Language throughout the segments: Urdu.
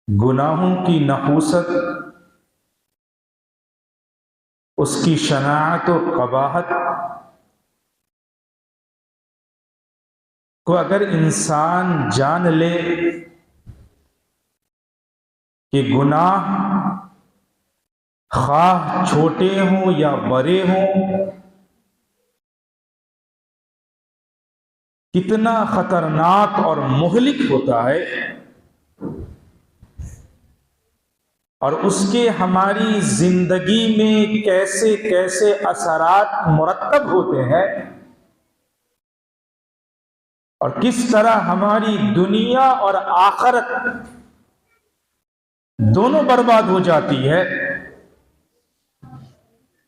گناہوں کی نحوست، اس کی شناعت و قباحت کو اگر انسان جان لے کہ گناہ خواہ چھوٹے ہوں یا بڑے ہوں کتنا خطرناک اور مہلک ہوتا ہے، اور اس کے ہماری زندگی میں کیسے کیسے اثرات مرتب ہوتے ہیں، اور کس طرح ہماری دنیا اور آخرت دونوں برباد ہو جاتی ہے،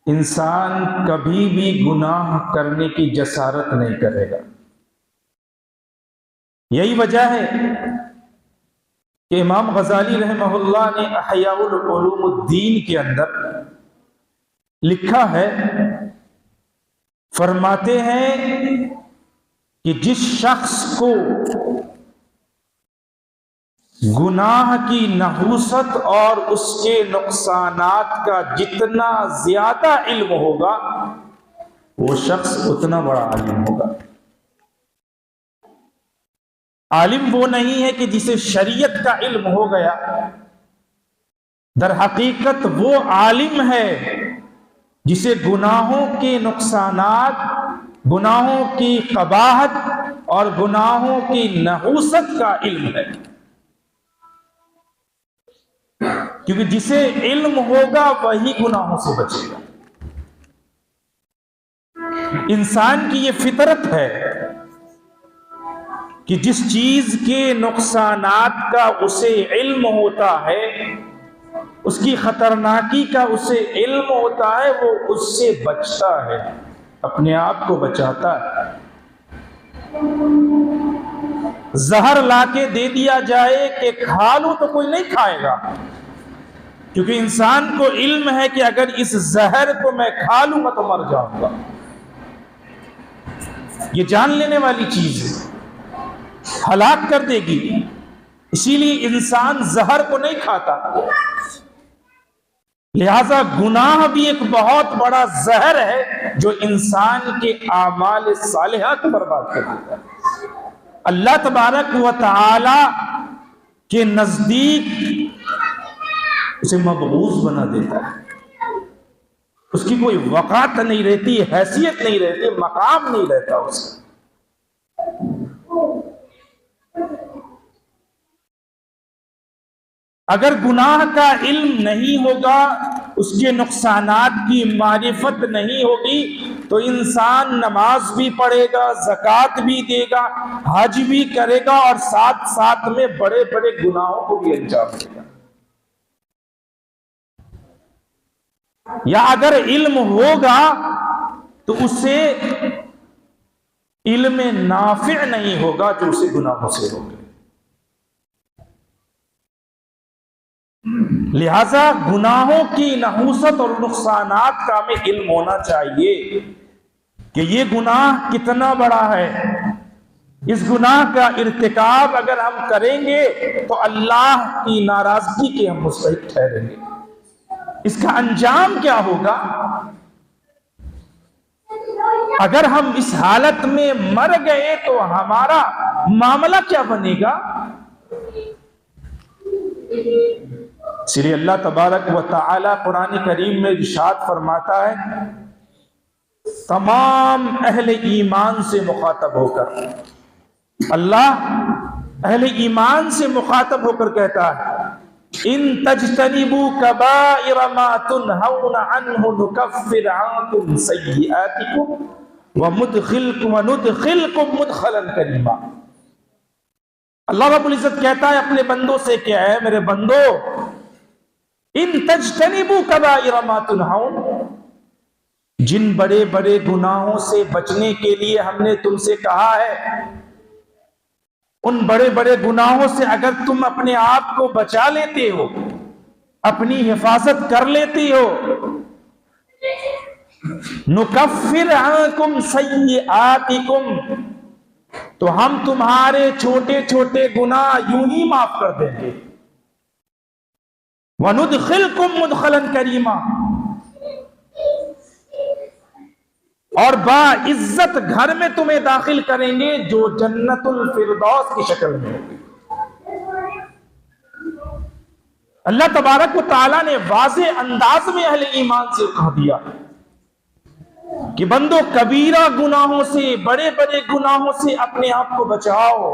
انسان کبھی بھی گناہ کرنے کی جسارت نہیں کرے گا۔ یہی وجہ ہے کہ امام غزالی رحمہ اللہ نے احیاء العلوم الدین کے اندر لکھا ہے، فرماتے ہیں کہ جس شخص کو گناہ کی نحوست اور اس کے نقصانات کا جتنا زیادہ علم ہوگا وہ شخص اتنا بڑا عالم ہوگا۔ عالم وہ نہیں ہے کہ جسے شریعت کا علم ہو گیا، در حقیقت وہ عالم ہے جسے گناہوں کے نقصانات، گناہوں کی قباحت اور گناہوں کی نحوست کا علم ہے، کیونکہ جسے علم ہوگا وہی گناہوں سے بچے گا۔ انسان کی یہ فطرت ہے کہ جس چیز کے نقصانات کا اسے علم ہوتا ہے، اس کی خطرناکی کا اسے علم ہوتا ہے، وہ اس سے بچتا ہے، اپنے آپ کو بچاتا ہے۔ زہر لا کے دے دیا جائے کہ کھا لو تو کوئی نہیں کھائے گا، کیونکہ انسان کو علم ہے کہ اگر اس زہر کو میں کھا لوں گا تو مر جاؤں گا۔ یہ جان لینے والی چیز ہے، ہلاک کر دے گی، اسی لیے انسان زہر کو نہیں کھاتا۔ لہذا گناہ بھی ایک بہت بڑا زہر ہے جو انسان کے اعمال صالحہ کو برباد کر دیتا ہے۔ اللہ تبارک و تعالی کے نزدیک اسے مبغوض بنا دیتا ہے، اس کی کوئی وقعت نہیں رہتی، حیثیت نہیں رہتی، مقام نہیں رہتا اس کا۔ اگر گناہ کا علم نہیں ہوگا، اس کے نقصانات کی معرفت نہیں ہوگی، تو انسان نماز بھی پڑھے گا، زکوٰۃ بھی دے گا، حج بھی کرے گا، اور ساتھ ساتھ میں بڑے بڑے گناہوں کو بھی انجام دے گا۔ یا اگر علم ہوگا تو اسے علم نافع نہیں ہوگا جو اسے گناہوں سے روکے۔ لہذا گناہوں کی نحوست اور نقصانات کا ہمیں علم ہونا چاہیے کہ یہ گناہ کتنا بڑا ہے۔ اس گناہ کا ارتکاب اگر ہم کریں گے تو اللہ کی ناراضگی کے ہم مستحق ٹھہریں گے۔ اس کا انجام کیا ہوگا؟ اگر ہم اس حالت میں مر گئے تو ہمارا معاملہ کیا بنے گا؟ اس لیے اللہ تبارک و تعالی قرآن کریم میں ارشاد فرماتا ہے، تمام اہل ایمان سے مخاطب ہو کر، اللہ اہل ایمان سے مخاطب ہو کر کہتا ہے، ان تجتنبوا کبائر ما تنہون عنہ نکفر عنکم سیئاتکم وندخلکم مدخلا کریما۔ اللہ رب العزت کہتا ہے اپنے بندوں سے کہ اے میرے بندو، ان تجتنبوا کبائر ما تنہون، جن بڑے بڑے گناہوں سے بچنے کے لیے ہم نے تم سے کہا ہے، ان بڑے بڑے گناہوں سے اگر تم اپنے آپ کو بچا لیتے ہو، اپنی حفاظت کر لیتی ہو، نکفر عنکم سیئاتکم، تو ہم تمہارے چھوٹے چھوٹے گناہ یوں ہی معاف کر دیں گے۔ وَنُدْخِلْكُمْ مُدْخَلًا كَرِيمًا، اور باعزت گھر میں تمہیں داخل کریں گے جو جنت الفردوس کی شکل میں ہوگی۔ اللہ تبارک و تعالیٰ نے واضح انداز میں اہل ایمان سے کہہ دیا کہ بندو کبیرہ گناہوں سے، بڑے بڑے گناہوں سے اپنے آپ کو بچاؤ۔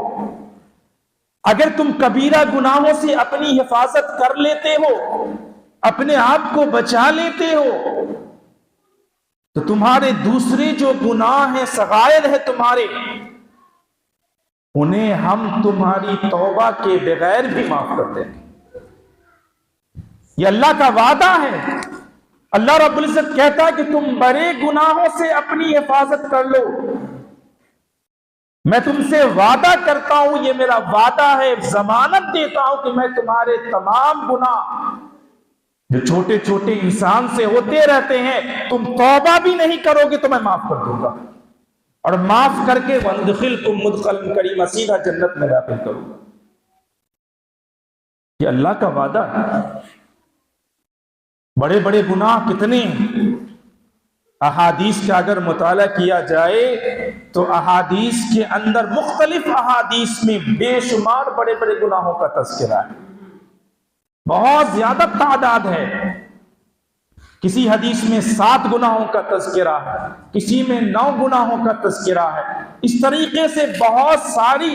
اگر تم کبیرہ گناہوں سے اپنی حفاظت کر لیتے ہو، اپنے آپ کو بچا لیتے ہو، تو تمہارے دوسرے جو گناہ ہیں، صغائر ہے تمہارے، انہیں ہم تمہاری توبہ کے بغیر بھی معاف کر دیں گے۔ یہ اللہ کا وعدہ ہے۔ اللہ رب العزت کہتا ہے کہ تم بڑے گناہوں سے اپنی حفاظت کر لو، میں تم سے وعدہ کرتا ہوں، یہ میرا وعدہ ہے، ضمانت دیتا ہوں کہ میں تمہارے تمام گناہ جو چھوٹے چھوٹے انسان سے ہوتے رہتے ہیں، تم توبہ بھی نہیں کرو گے تو میں معاف کر دوں گا، اور معاف کر کے وَندْخِلْكُمْ مُدْخَلًا كَرِيمًا، سیدھا جنت میں داخل کروں گا۔ یہ اللہ کا وعدہ ہے۔ بڑے بڑے گناہ کتنے ہیں؟ احادیث کا اگر مطالعہ کیا جائے تو احادیث کے اندر، مختلف احادیث میں بے شمار بڑے بڑے گناہوں کا تذکرہ ہے، بہت زیادہ تعداد ہے۔ کسی حدیث میں 7 گناہوں کا تذکرہ ہے، کسی میں 9 گناہوں کا تذکرہ ہے۔ اس طریقے سے بہت ساری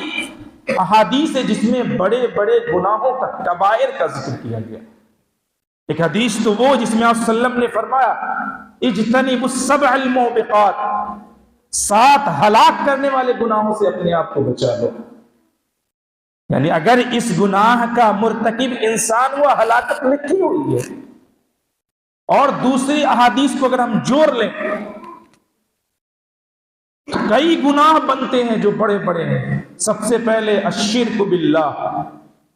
احادیث ہے جس میں بڑے بڑے گناہوں کا، کبائر کا ذکر کیا گیا۔ ایک حدیث تو وہ جس میں آپ صلی اللہ علیہ وسلم نے فرمایا اجتنبوا السبع الموبقات، 7 ہلاک کرنے والے گناہوں سے اپنے آپ کو بچا لو۔ یعنی اگر اس گناہ کا مرتکب انسان ہوا، ہلاکت لکھی ہوئی ہے۔ اور دوسری احادیث کو اگر ہم جوڑ لیں تو کئی گناہ بنتے ہیں جو بڑے بڑے ہیں۔ سب سے پہلے الشرک باللہ،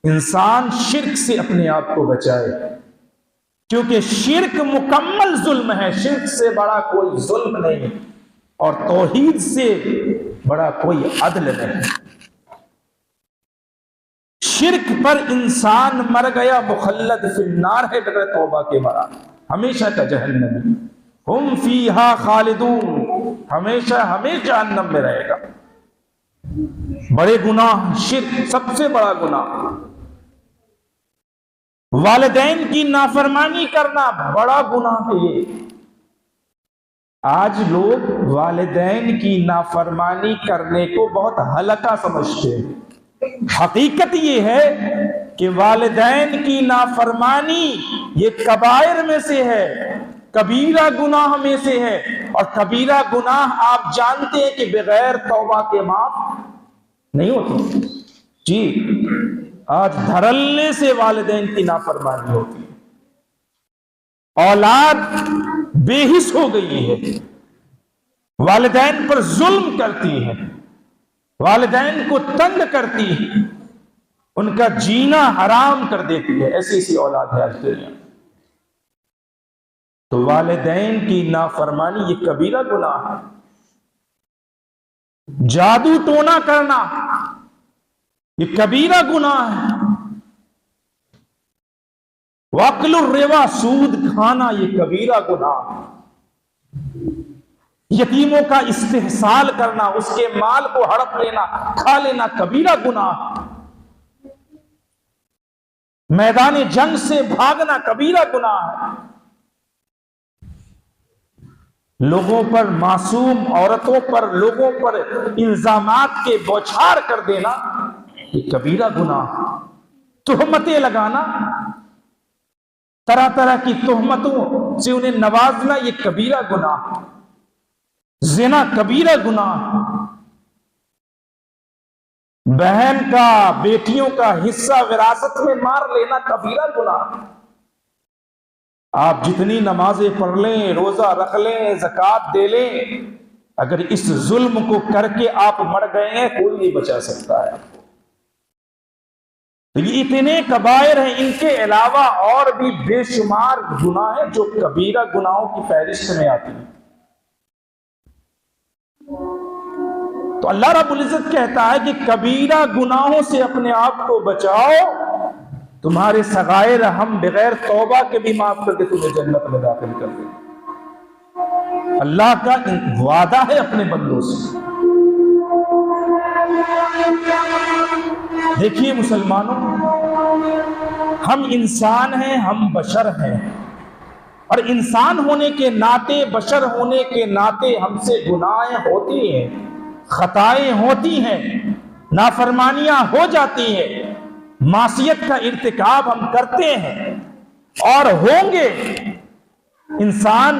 انسان شرک سے اپنے آپ کو بچائے، کیونکہ شرک مکمل ظلم ہے، شرک سے بڑا کوئی ظلم نہیں، اور توحید سے بڑا کوئی عدل نہیں۔ شرک پر انسان مر گیا مخلد فی النار ہے، بغیر توبہ کے مرا، ہمیشہ کا جہنمی، ہم فیہا خالدون، ہمیشہ جہنم میں رہے گا۔ بڑے گناہ، شرک سب سے بڑا گناہ۔ والدین کی نافرمانی کرنا بڑا گناہ ہے یہ۔ آج لوگ والدین کی نافرمانی کرنے کو بہت ہلکا سمجھتے ہیں۔ حقیقت یہ ہے کہ والدین کی نافرمانی یہ کبائر میں سے ہے، کبیرہ گناہ میں سے ہے، اور کبیرہ گناہ آپ جانتے ہیں کہ بغیر توبہ کے معاف نہیں ہوتے۔ جی، آج دھڑلے سے والدین کی نافرمانی ہوتی ہے، اولاد بے حس ہو گئی ہے، والدین پر ظلم کرتی ہے، والدین کو تنگ کرتی ہے، ان کا جینا حرام کر دیتی ہے۔ ایسی ایسی اولاد ہے آج دنیا میں۔ تو والدین کی نافرمانی یہ کبیرہ گناہ ہے۔ جادو ٹونا کرنا یہ کبیرہ گناہ ہے۔ واکل الربا، سود کھانا یہ کبیرہ گناہ ہے۔ یتیموں کا استحصال کرنا، اس کے مال کو ہڑپ لینا، کھا لینا کبیرہ گناہ ہے۔ میدان جنگ سے بھاگنا کبیرہ گناہ ہے۔ لوگوں پر، معصوم عورتوں پر، لوگوں پر الزامات کے بوچھار کر دینا یہ کبیرہ گناہ ہے۔ تہمتیں لگانا، طرح طرح کی تہمتوں سے انہیں نوازنا یہ کبیرہ گناہ ہے۔ زنا کبیرہ گناہ ہے۔ بہن کا، بیٹیوں کا حصہ وراثت میں مار لینا کبیرہ گناہ ہے۔ آپ جتنی نمازیں پڑھ لیں، روزہ رکھ لیں، زکوٰۃ دے لیں، اگر اس ظلم کو کر کے آپ مر گئے ہیں کوئی نہیں بچا سکتا ہے۔ تو یہ اتنے کبائر ہیں، ان کے علاوہ اور بھی بے شمار گناہ ہیں جو کبیرہ گناہوں کی فہرست میں آتی ہیں۔ تو اللہ رب العزت کہتا ہے کہ کبیرہ گناہوں سے اپنے آپ کو بچاؤ، تمہارے صغائر ہم بغیر توبہ کے بھی معاف کر کے تمہیں جنت میں داخل کر دیں۔ اللہ کا وعدہ ہے اپنے بندوں سے۔ دیکھیے مسلمانوں، ہم انسان ہیں، ہم بشر ہیں، اور انسان ہونے کے ناطے، بشر ہونے کے ناطے ہم سے گناہیں ہوتی ہیں، خطائیں ہوتی ہیں، نافرمانیاں ہو جاتی ہیں، معصیت کا ارتکاب ہم کرتے ہیں اور ہوں گے۔ انسان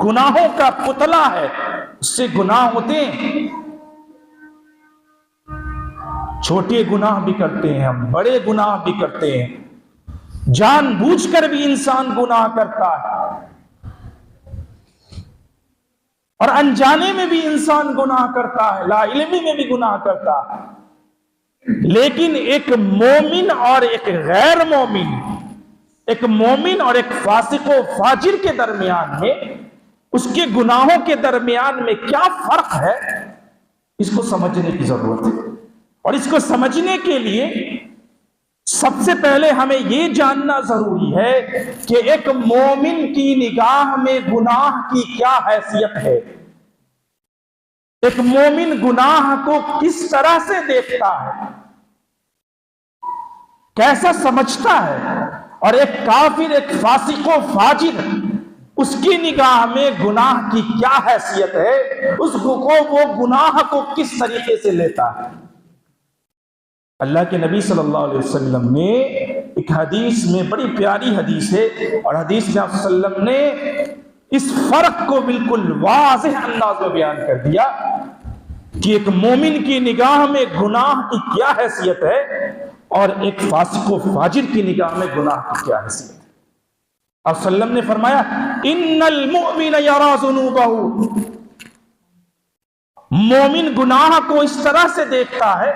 گناہوں کا پتلا ہے، اس سے گناہ ہوتے ہیں، چھوٹے گناہ بھی کرتے ہیں، ہم بڑے گناہ بھی کرتے ہیں، جان بوجھ کر بھی انسان گناہ کرتا ہے، اور انجانے میں بھی انسان گناہ کرتا ہے، لا علمی میں بھی گناہ کرتا ہے۔ لیکن ایک مومن اور ایک غیر مومن، ایک مومن اور ایک فاسق و فاجر کے درمیان میں، اس کے گناہوں کے درمیان میں کیا فرق ہے، اس کو سمجھنے کی ضرورت ہے۔ اور اس کو سمجھنے کے لیے سب سے پہلے ہمیں یہ جاننا ضروری ہے کہ ایک مومن کی نگاہ میں گناہ کی کیا حیثیت ہے، ایک مومن گناہ کو کس طرح سے دیکھتا ہے، کیسا سمجھتا ہے، اور ایک کافر، ایک فاسق و فاجر، اس کی نگاہ میں گناہ کی کیا حیثیت ہے، اس کو وہ گناہ کو کس طریقے سے لیتا ہے۔ اللہ کے نبی صلی اللہ علیہ وسلم نے ایک حدیث میں، بڑی پیاری حدیث ہے، اور حدیث میں آپ صلی اللہ علیہ وسلم نے اس فرق کو بالکل واضح انداز میں بیان کر دیا کہ ایک مومن کی نگاہ میں گناہ کی کیا حیثیت ہے اور ایک فاسق و فاجر کی نگاہ میں گناہ کی کیا حیثیت ہے۔ آپ صلی اللہ علیہ وسلم نے فرمایا ان المؤمن یری ذنوبہ، مومن گناہ کو اس طرح سے دیکھتا ہے،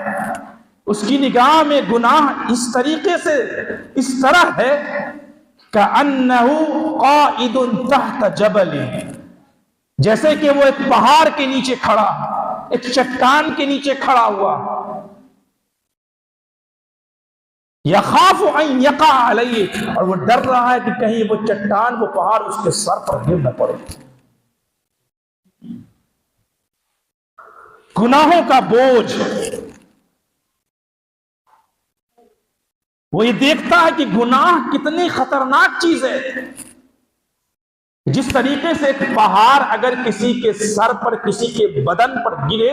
اس کی نگاہ میں گناہ اس طریقے سے، اس طرح ہے کأنہ قائد تحت جبل، جیسے کہ وہ ایک پہاڑ کے نیچے کھڑا، ایک چٹان کے نیچے کھڑا ہوا، یخاف ان یقع علیہ، اور وہ ڈر رہا ہے کہ کہیں وہ چٹان، وہ پہاڑ اس کے سر پر گر نہ پڑے۔ گناہوں کا بوجھ، وہ یہ دیکھتا ہے کہ گناہ کتنی خطرناک چیز ہے۔ جس طریقے سے ایک پہاڑ اگر کسی کے سر پر، کسی کے بدن پر گرے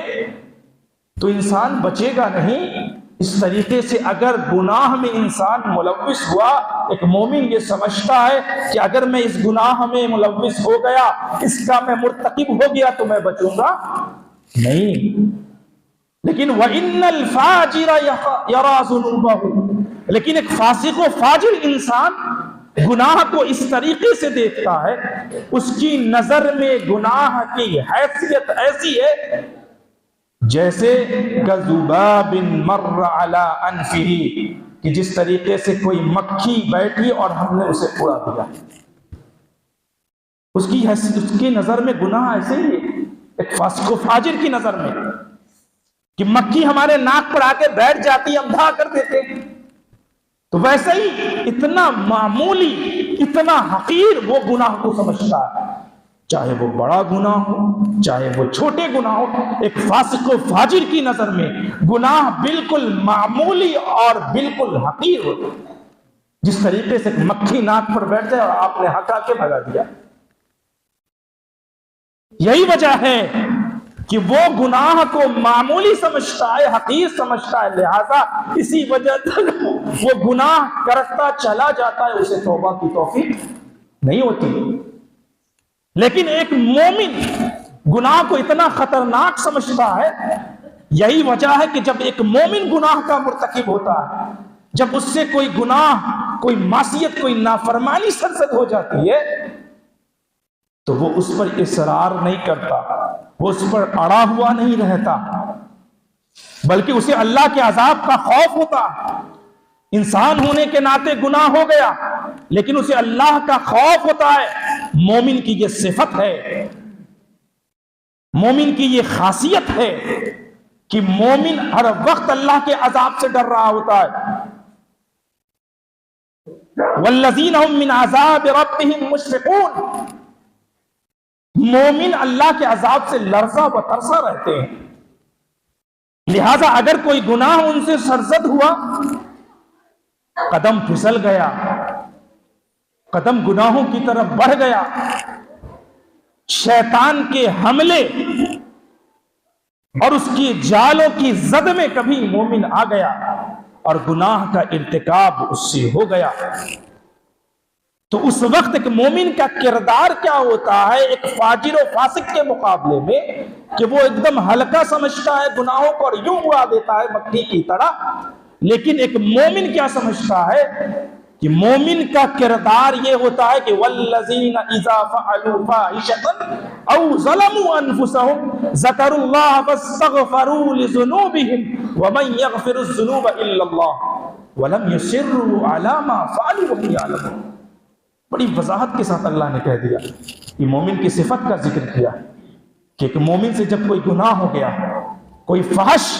تو انسان بچے گا نہیں، اس طریقے سے اگر گناہ میں انسان ملوث ہوا، ایک مومن یہ سمجھتا ہے کہ اگر میں اس گناہ میں ملوث ہو گیا، اس کا میں مرتکب ہو گیا تو میں بچوں گا نہیں۔ لیکن وَإِنَّ الْفَاجِرَ يَرَى ذُنُوبَهُ، لیکن ایک فاسق و فاجر انسان گناہ کو اس طریقے سے دیکھتا ہے، اس کی نظر میں گناہ کی حیثیت ایسی ہے جیسے کذباب مر علی انفہ، کہ جس طریقے سے کوئی مکھی بیٹھی اور ہم نے اسے اڑا دیا۔ اس کی نظر میں گناہ ایسے ہی ہے، ایک فاسق و فاجر کی نظر میں، کہ مکھی ہمارے ناک پر آ کے بیٹھ جاتی، ہم دھا کر دیتے، تو ویسے ہی اتنا معمولی، اتنا حقیر وہ گناہ کو سمجھتا ہے، چاہے وہ بڑا گناہ ہو، چاہے وہ چھوٹے گناہ ہو۔ ایک فاسق و فاجر کی نظر میں گناہ بالکل معمولی اور بالکل حقیر ہوتا ہے، جس طریقے سے مکھی ناک پر بیٹھ جائے اور آپ نے ہکا کے بھگا دیا۔ یہی وجہ ہے کہ وہ گناہ کو معمولی سمجھتا ہے، حقیر سمجھتا ہے، لہذا اسی وجہ سے وہ گناہ کرتا چلا جاتا ہے، اسے توبہ کی توفیق نہیں ہوتی۔ لیکن ایک مومن گناہ کو اتنا خطرناک سمجھتا ہے، یہی وجہ ہے کہ جب ایک مومن گناہ کا مرتکب ہوتا ہے، جب اس سے کوئی گناہ، کوئی معصیت، کوئی نافرمانی سرزد ہو جاتی ہے، تو وہ اس پر اصرار نہیں کرتا، وہ اس پر اڑا ہوا نہیں رہتا، بلکہ اسے اللہ کے عذاب کا خوف ہوتا۔ انسان ہونے کے ناطے گناہ ہو گیا، لیکن اسے اللہ کا خوف ہوتا ہے۔ مومن کی یہ صفت ہے، مومن کی یہ خاصیت ہے کہ مومن ہر وقت اللہ کے عذاب سے ڈر رہا ہوتا ہے۔ والذین هم من عذاب ربهم مشفقون، مومن اللہ کے عذاب سے لرزا و ترسا رہتے ہیں، لہذا اگر کوئی گناہ ان سے سرزد ہوا، قدم پھسل گیا، قدم گناہوں کی طرف بڑھ گیا، شیطان کے حملے اور اس کی جالوں کی زد میں کبھی مومن آ گیا اور گناہ کا ارتکاب اس سے ہو گیا، تو اس وقت ایک مومن کا کردار کیا ہوتا ہے ایک فاجر و فاسق کے مقابلے میں، کہ وہ ایک دم ہلکا سمجھتا ہے گناہوں کو اور یوں اڑا دیتا ہے مکھی کی طرح، لیکن ایک مومن کیا سمجھتا ہے کہ مومن کا کردار یہ ہوتا ہے کہ والذین اذا فعلوا فاحشۃ او ظلموا انفسهم ذکروا اللہ فاستغفروا لذنوبهم ومن یغفر الذنوب الا اللہ ولم یصروا علی ما فعلوا وهم یعلمون۔ بڑی وضاحت کے ساتھ اللہ نے کہہ دیا کہ مومن کی صفت کا ذکر کیا کہ ایک مومن سے جب کوئی گناہ ہو گیا، کوئی فحش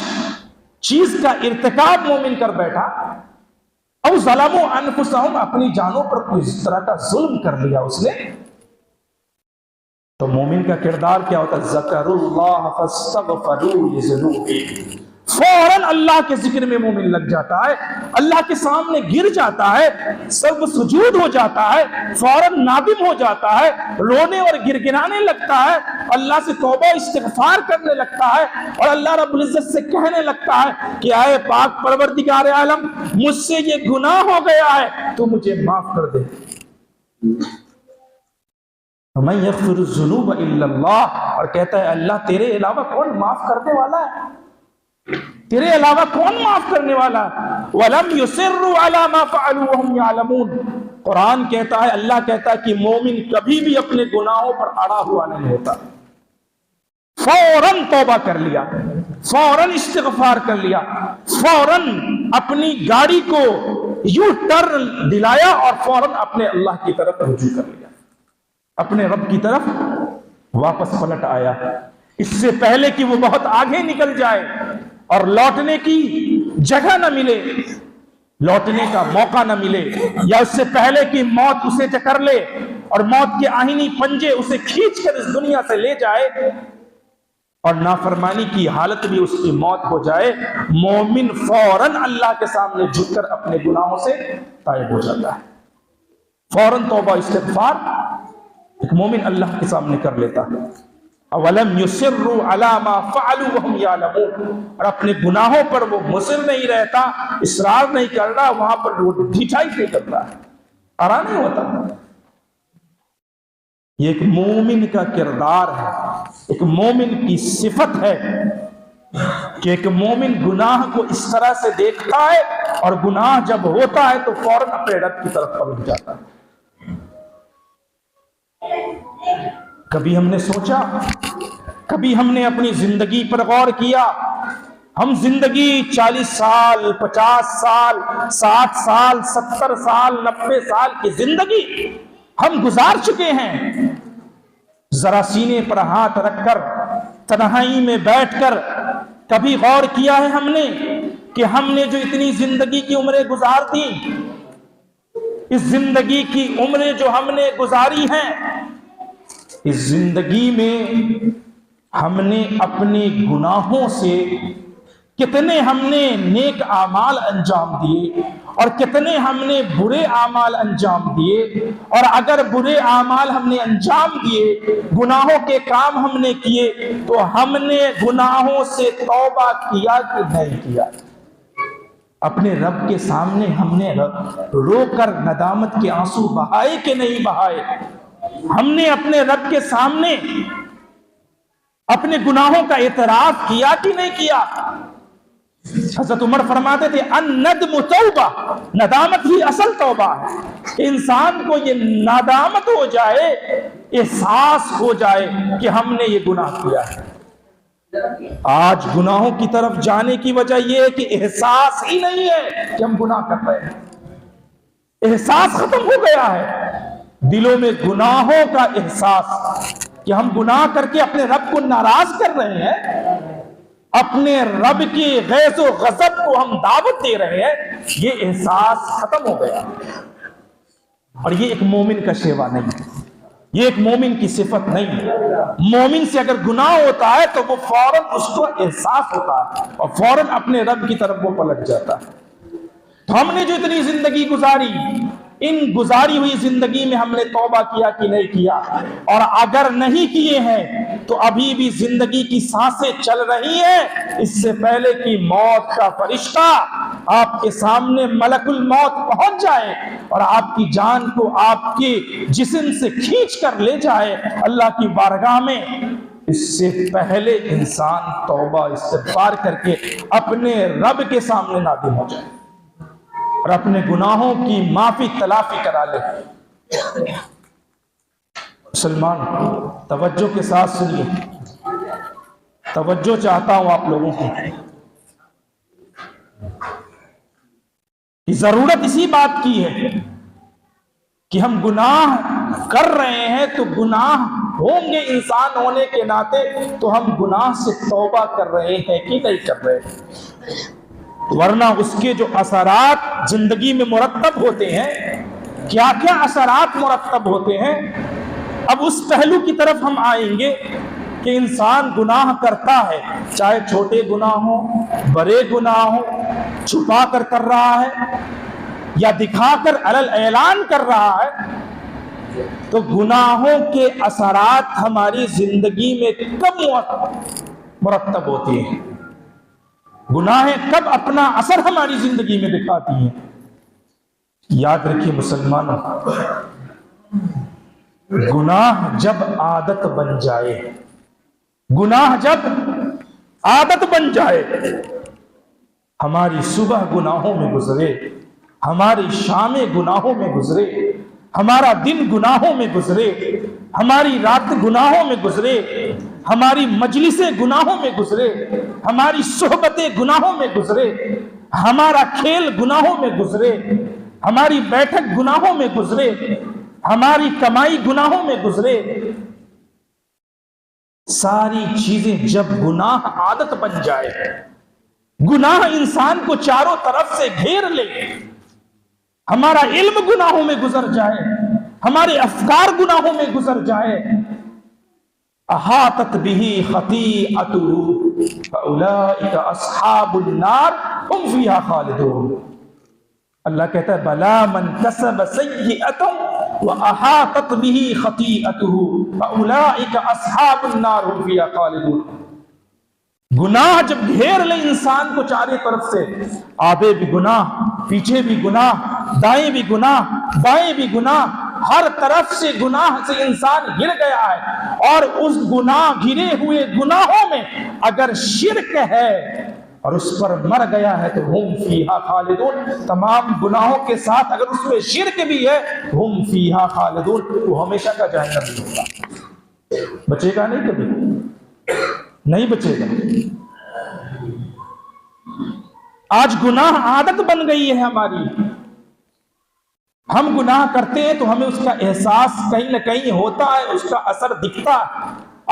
چیز کا ارتکاب مومن کر بیٹھا، او ظلموا انفسهم اپنی جانوں پر کوئی اس طرح کا ظلم کر لیا اس نے، تو مومن کا کردار کیا ہوتا ہے؟ ذکروا اللہ فاستغفروا لذنوبهم، فوراً اللہ کے ذکر میں مومن لگ جاتا ہے، اللہ کے سامنے گر جاتا ہے، سب سجود ہو جاتا ہے، فوراً نادم ہو جاتا ہے، رونے اور گرگرانے لگتا ہے، اللہ سے توبہ استغفار کرنے لگتا ہے، اور اللہ رب العزت سے کہنے لگتا ہے کہ اے پاک پروردگار عالم، مجھ سے یہ گناہ ہو گیا ہے، تو مجھے معاف کر دے۔ وَمَن يَغْفِرُ الذُّنُوبَ إِلَّا اللَّهُ، اور کہتا ہے اللہ تیرے علاوہ کون معاف کرنے والا ہے، تیرے علاوہ کون معاف کرنے والا ہے؟ وَلَمْ يُصِرُّوا عَلَى مَا فَعَلُوا وَهُمْ يَعْلَمُونَ، قرآن کہتا ہے، اللہ کہتا ہے کہ مومن کبھی بھی اپنے گناہوں پر اڑا ہوا نہیں ہوتا، فوراً توبہ کر لیا، فوراً استغفار کر لیا، فوراً اپنی گاڑی کو یوں ٹرن دلایا اور فوراً اپنے اللہ کی طرف رجوع کر لیا، اپنے رب کی طرف واپس پلٹ آیا، اس سے پہلے کہ وہ بہت آگے نکل جائے اور لوٹنے کی جگہ نہ ملے، لوٹنے کا موقع نہ ملے، یا اس سے پہلے کہ موت اسے جکڑ لے اور موت کے آہنی پنجے اسے کھینچ کر اس دنیا سے لے جائے اور نافرمانی کی حالت بھی اس کی موت ہو جائے، مومن فوراً اللہ کے سامنے جھک کر اپنے گناہوں سے تائب ہو جاتا ہے، فوراً توبہ استغفار ایک مومن اللہ کے سامنے کر لیتا ہے۔ اولم یصروا علی ما فعلوا وهم یعلمون، اور اپنے گناہوں پر وہ مصر نہیں رہتا، اصرار نہیں کر رہا، وہاں پر وہ ڈھیٹائی نہیں کرتا، آرام نہیں ہوتا۔ یہ ایک مومن کا کردار ہے، ایک مومن کی صفت ہے کہ ایک مومن گناہ کو اس طرح سے دیکھتا ہے اور گناہ جب ہوتا ہے تو فوراً اپنے رب کی طرف پلٹ جاتا ہے۔ کبھی ہم نے سوچا، کبھی ہم نے اپنی زندگی پر غور کیا، ہم زندگی 40 سال 50 سال 60 سال 70 سال 90 سال کی زندگی ہم گزار چکے ہیں، ذرا سینے پر ہاتھ رکھ کر تنہائی میں بیٹھ کر کبھی غور کیا ہے ہم نے کہ ہم نے جو اتنی زندگی کی عمریں گزار دی، اس زندگی کی عمریں جو ہم نے گزاری ہیں، اس زندگی میں ہم نے اپنے گناہوں سے کتنے ہم نے نیک اعمال انجام دیے اور کتنے ہم نے برے اعمال انجام دیے، اور اگر برے اعمال ہم نے انجام دیے، گناہوں کے کام ہم نے کیے، تو ہم نے گناہوں سے توبہ کیا کہ نہیں کیا؟ اپنے رب کے سامنے ہم نے رو کر ندامت کے آنسو بہائے کہ نہیں بہائے؟ ہم نے اپنے رب کے سامنے اپنے گناہوں کا اعتراف کیا کہ نہیں کیا؟ حضرت عمر فرماتے تھے الندم توبہ، ندامت ہی اصل توبہ ہے۔ انسان کو یہ ندامت ہو جائے، احساس ہو جائے کہ ہم نے یہ گناہ کیا ہے۔ آج گناہوں کی طرف جانے کی وجہ یہ ہے کہ احساس ہی نہیں ہے کہ ہم گناہ کر رہے ہیں، احساس ختم ہو گیا ہے، دلوں میں گناہوں کا احساس کہ ہم گناہ کر کے اپنے رب کو ناراض کر رہے ہیں، اپنے رب کی غیظ و غضب کو ہم دعوت دے رہے ہیں، یہ احساس ختم ہو گیا۔ اور یہ ایک مومن کا شیوا نہیں ہے، یہ ایک مومن کی صفت نہیں ہے۔ مومن سے اگر گناہ ہوتا ہے تو وہ فوراً اس کو احساس ہوتا ہے اور فوراً اپنے رب کی طرف وہ پلٹ جاتا ہے۔ تو ہم نے جو اتنی زندگی گزاری، ان گزاری ہوئی زندگی میں ہم نے توبہ کیا کہ نہیں کیا؟ اور اگر نہیں کیے ہیں تو ابھی بھی زندگی کی سانسیں چل رہی ہیں، اس سے پہلے کہ موت کا فرشتہ آپ کے سامنے ملک الموت پہنچ جائے اور آپ کی جان کو آپ کے جسم سے کھینچ کر لے جائے اللہ کی بارگاہ میں، اس سے پہلے انسان توبہ استغفار کر کے اپنے رب کے سامنے نادم ہو جائے اور اپنے گناہوں کی معافی تلافی کرا لے۔ مسلمان توجہ کے ساتھ سنیے، توجہ چاہتا ہوں آپ لوگوں کی، ضرورت اسی بات کی ہے کہ ہم گناہ کر رہے ہیں تو گناہ ہوں گے، انسان ہونے کے ناطے تو ہم گناہ سے توبہ کر رہے ہیں کہ نہیں کر رہے ہیں، ورنہ اس کے جو اثرات زندگی میں مرتب ہوتے ہیں، کیا کیا اثرات مرتب ہوتے ہیں۔ اب اس پہلو کی طرف ہم آئیں گے کہ انسان گناہ کرتا ہے، چاہے چھوٹے گناہ ہوں، بڑے گناہ ہوں، چھپا کر کر رہا ہے یا دکھا کر علل اعلان کر رہا ہے، تو گناہوں کے اثرات ہماری زندگی میں کب مرتب ہوتی ہیں، گناہیں کب اپنا اثر ہماری زندگی میں دکھاتی ہیں۔ یاد رکھیے مسلمانوں، گناہ جب عادت بن جائے، گناہ جب عادت بن جائے، ہماری صبح گناہوں میں گزرے، ہماری شام گناہوں میں گزرے، ہمارا دن گناہوں میں گزرے، ہماری رات گناہوں میں گزرے، ہماری مجلسیں گناہوں میں گزرے، ہماری صحبتیں گناہوں میں گزرے، ہمارا کھیل گناہوں میں گزرے، ہماری بیٹھک گناہوں میں گزرے، ہماری کمائی گناہوں میں گزرے، ساری چیزیں جب گناہ عادت بن جائے، گناہ انسان کو چاروں طرف سے گھیر لے، ہمارا علم گناہوں میں گزر جائے، ہمارے افکار گناہوں میں گزر جائے، احاطت به خطیئته فاولئک اصحاب النار هم فیها خالدون۔ اللہ کہتا ہے بلا من کسب سیئۃ واحاطت به خطیئته فاولئک اصحاب النار هم فیها خالدون۔ گناہ جب گھیر لے انسان کو چارے طرف سے، آگے بھی گناہ، پیچھے بھی گناہ، دائیں بھی گناہ، بائیں بھی گناہ، ہر طرف سے گناہ سے انسان گر گیا ہے، اور اس گناہ گرے ہوئے گناہوں میں اگر شرک ہے اور اس پر مر گیا ہے تو ہم فیہا خالدون، تمام گناہوں کے ساتھ اگر اس میں شرک بھی ہے ہم فیہا خالدون، وہ ہمیشہ کا جہنم میں ہوگا، بچے گا نہیں، کبھی نہیں بچے گا۔ آج گناہ عادت بن گئی ہے ہماری، ہم گناہ کرتے ہیں تو ہمیں اس کا احساس کہیں نہ کہیں ہوتا ہے، اس کا اثر دکھتا ہے۔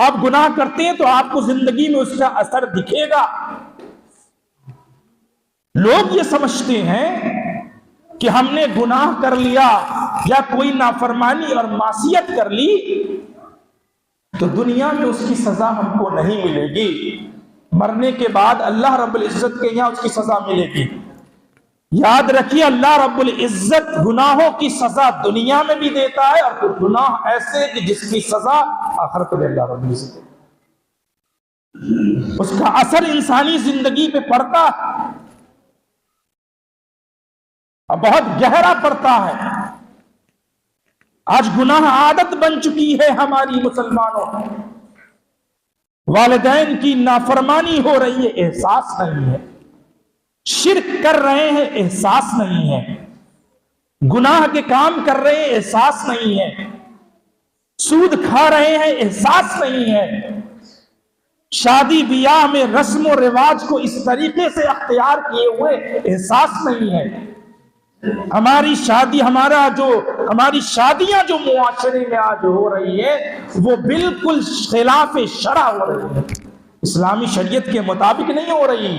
آپ گناہ کرتے ہیں تو آپ کو زندگی میں اس کا اثر دکھے گا۔ لوگ یہ سمجھتے ہیں کہ ہم نے گناہ کر لیا یا کوئی نافرمانی اور معصیت کر لی تو دنیا میں اس کی سزا ہم کو نہیں ملے گی، مرنے کے بعد اللہ رب العزت کے یہاں اس کی سزا ملے گی۔ یاد رکھیے اللہ رب العزت گناہوں کی سزا دنیا میں بھی دیتا ہے، اور پھر گناہ ایسے کہ جس کی سزا آخرت میں اللہ رب العزت دیتا ہے، اس کا اثر انسانی زندگی پہ پڑتا ہے اور بہت گہرا پڑتا ہے۔ آج گناہ عادت بن چکی ہے ہماری مسلمانوں، والدین کی نافرمانی ہو رہی ہے، احساس نہیں ہے، شرک کر رہے ہیں، احساس نہیں ہے، گناہ کے کام کر رہے ہیں، احساس نہیں ہے، سود کھا رہے ہیں، احساس نہیں ہے، شادی بیاہ میں رسم و رواج کو اس طریقے سے اختیار کیے ہوئے احساس نہیں ہے۔ ہماری شادیاں جو معاشرے میں آج ہو رہی ہے وہ بالکل خلاف شرع ہو رہی ہے، اسلامی شریعت کے مطابق نہیں ہو رہی۔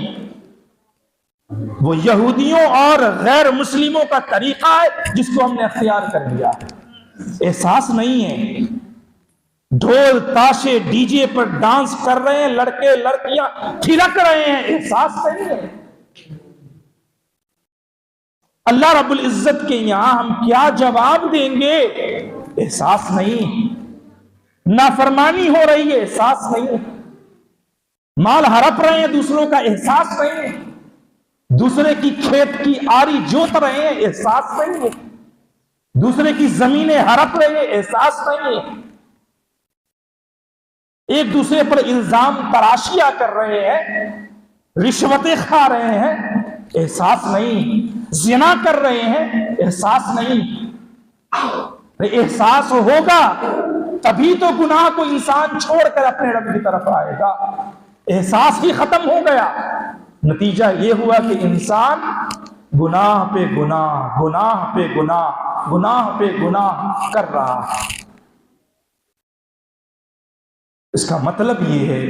وہ یہودیوں اور غیر مسلموں کا طریقہ ہے جس کو ہم نے اختیار کر لیا ہے۔ احساس نہیں ہے، ڈھول تاشے ڈی جے پر ڈانس کر رہے ہیں، لڑکے لڑکیاں تھرک رہے ہیں، احساس نہیں ہے۔ اللہ رب العزت کے یہاں ہم کیا جواب دیں گے؟ احساس نہیں۔ نافرمانی ہو رہی ہے، احساس نہیں۔ مال ہڑپ رہے ہیں دوسروں کا، احساس نہیں۔ دوسرے کی کھیت کی آری جوت رہے ہیں، احساس نہیں ہے۔ دوسرے کی زمینیں ہڑپ رہے ہیں، احساس نہیں ہے۔ ایک دوسرے پر الزام تراشیاں کر رہے ہیں، رشوتیں کھا رہے ہیں، احساس نہیں۔ زنا کر رہے ہیں، احساس نہیں۔ احساس ہوگا تبھی تو گناہ کو انسان چھوڑ کر اپنے رب کی طرف آئے گا۔ احساس ہی ختم ہو گیا، نتیجہ یہ ہوا کہ انسان گناہ پہ گناہ، گناہ پہ گناہ، گناہ پہ گناہ کر رہا ہے۔ اس کا مطلب یہ ہے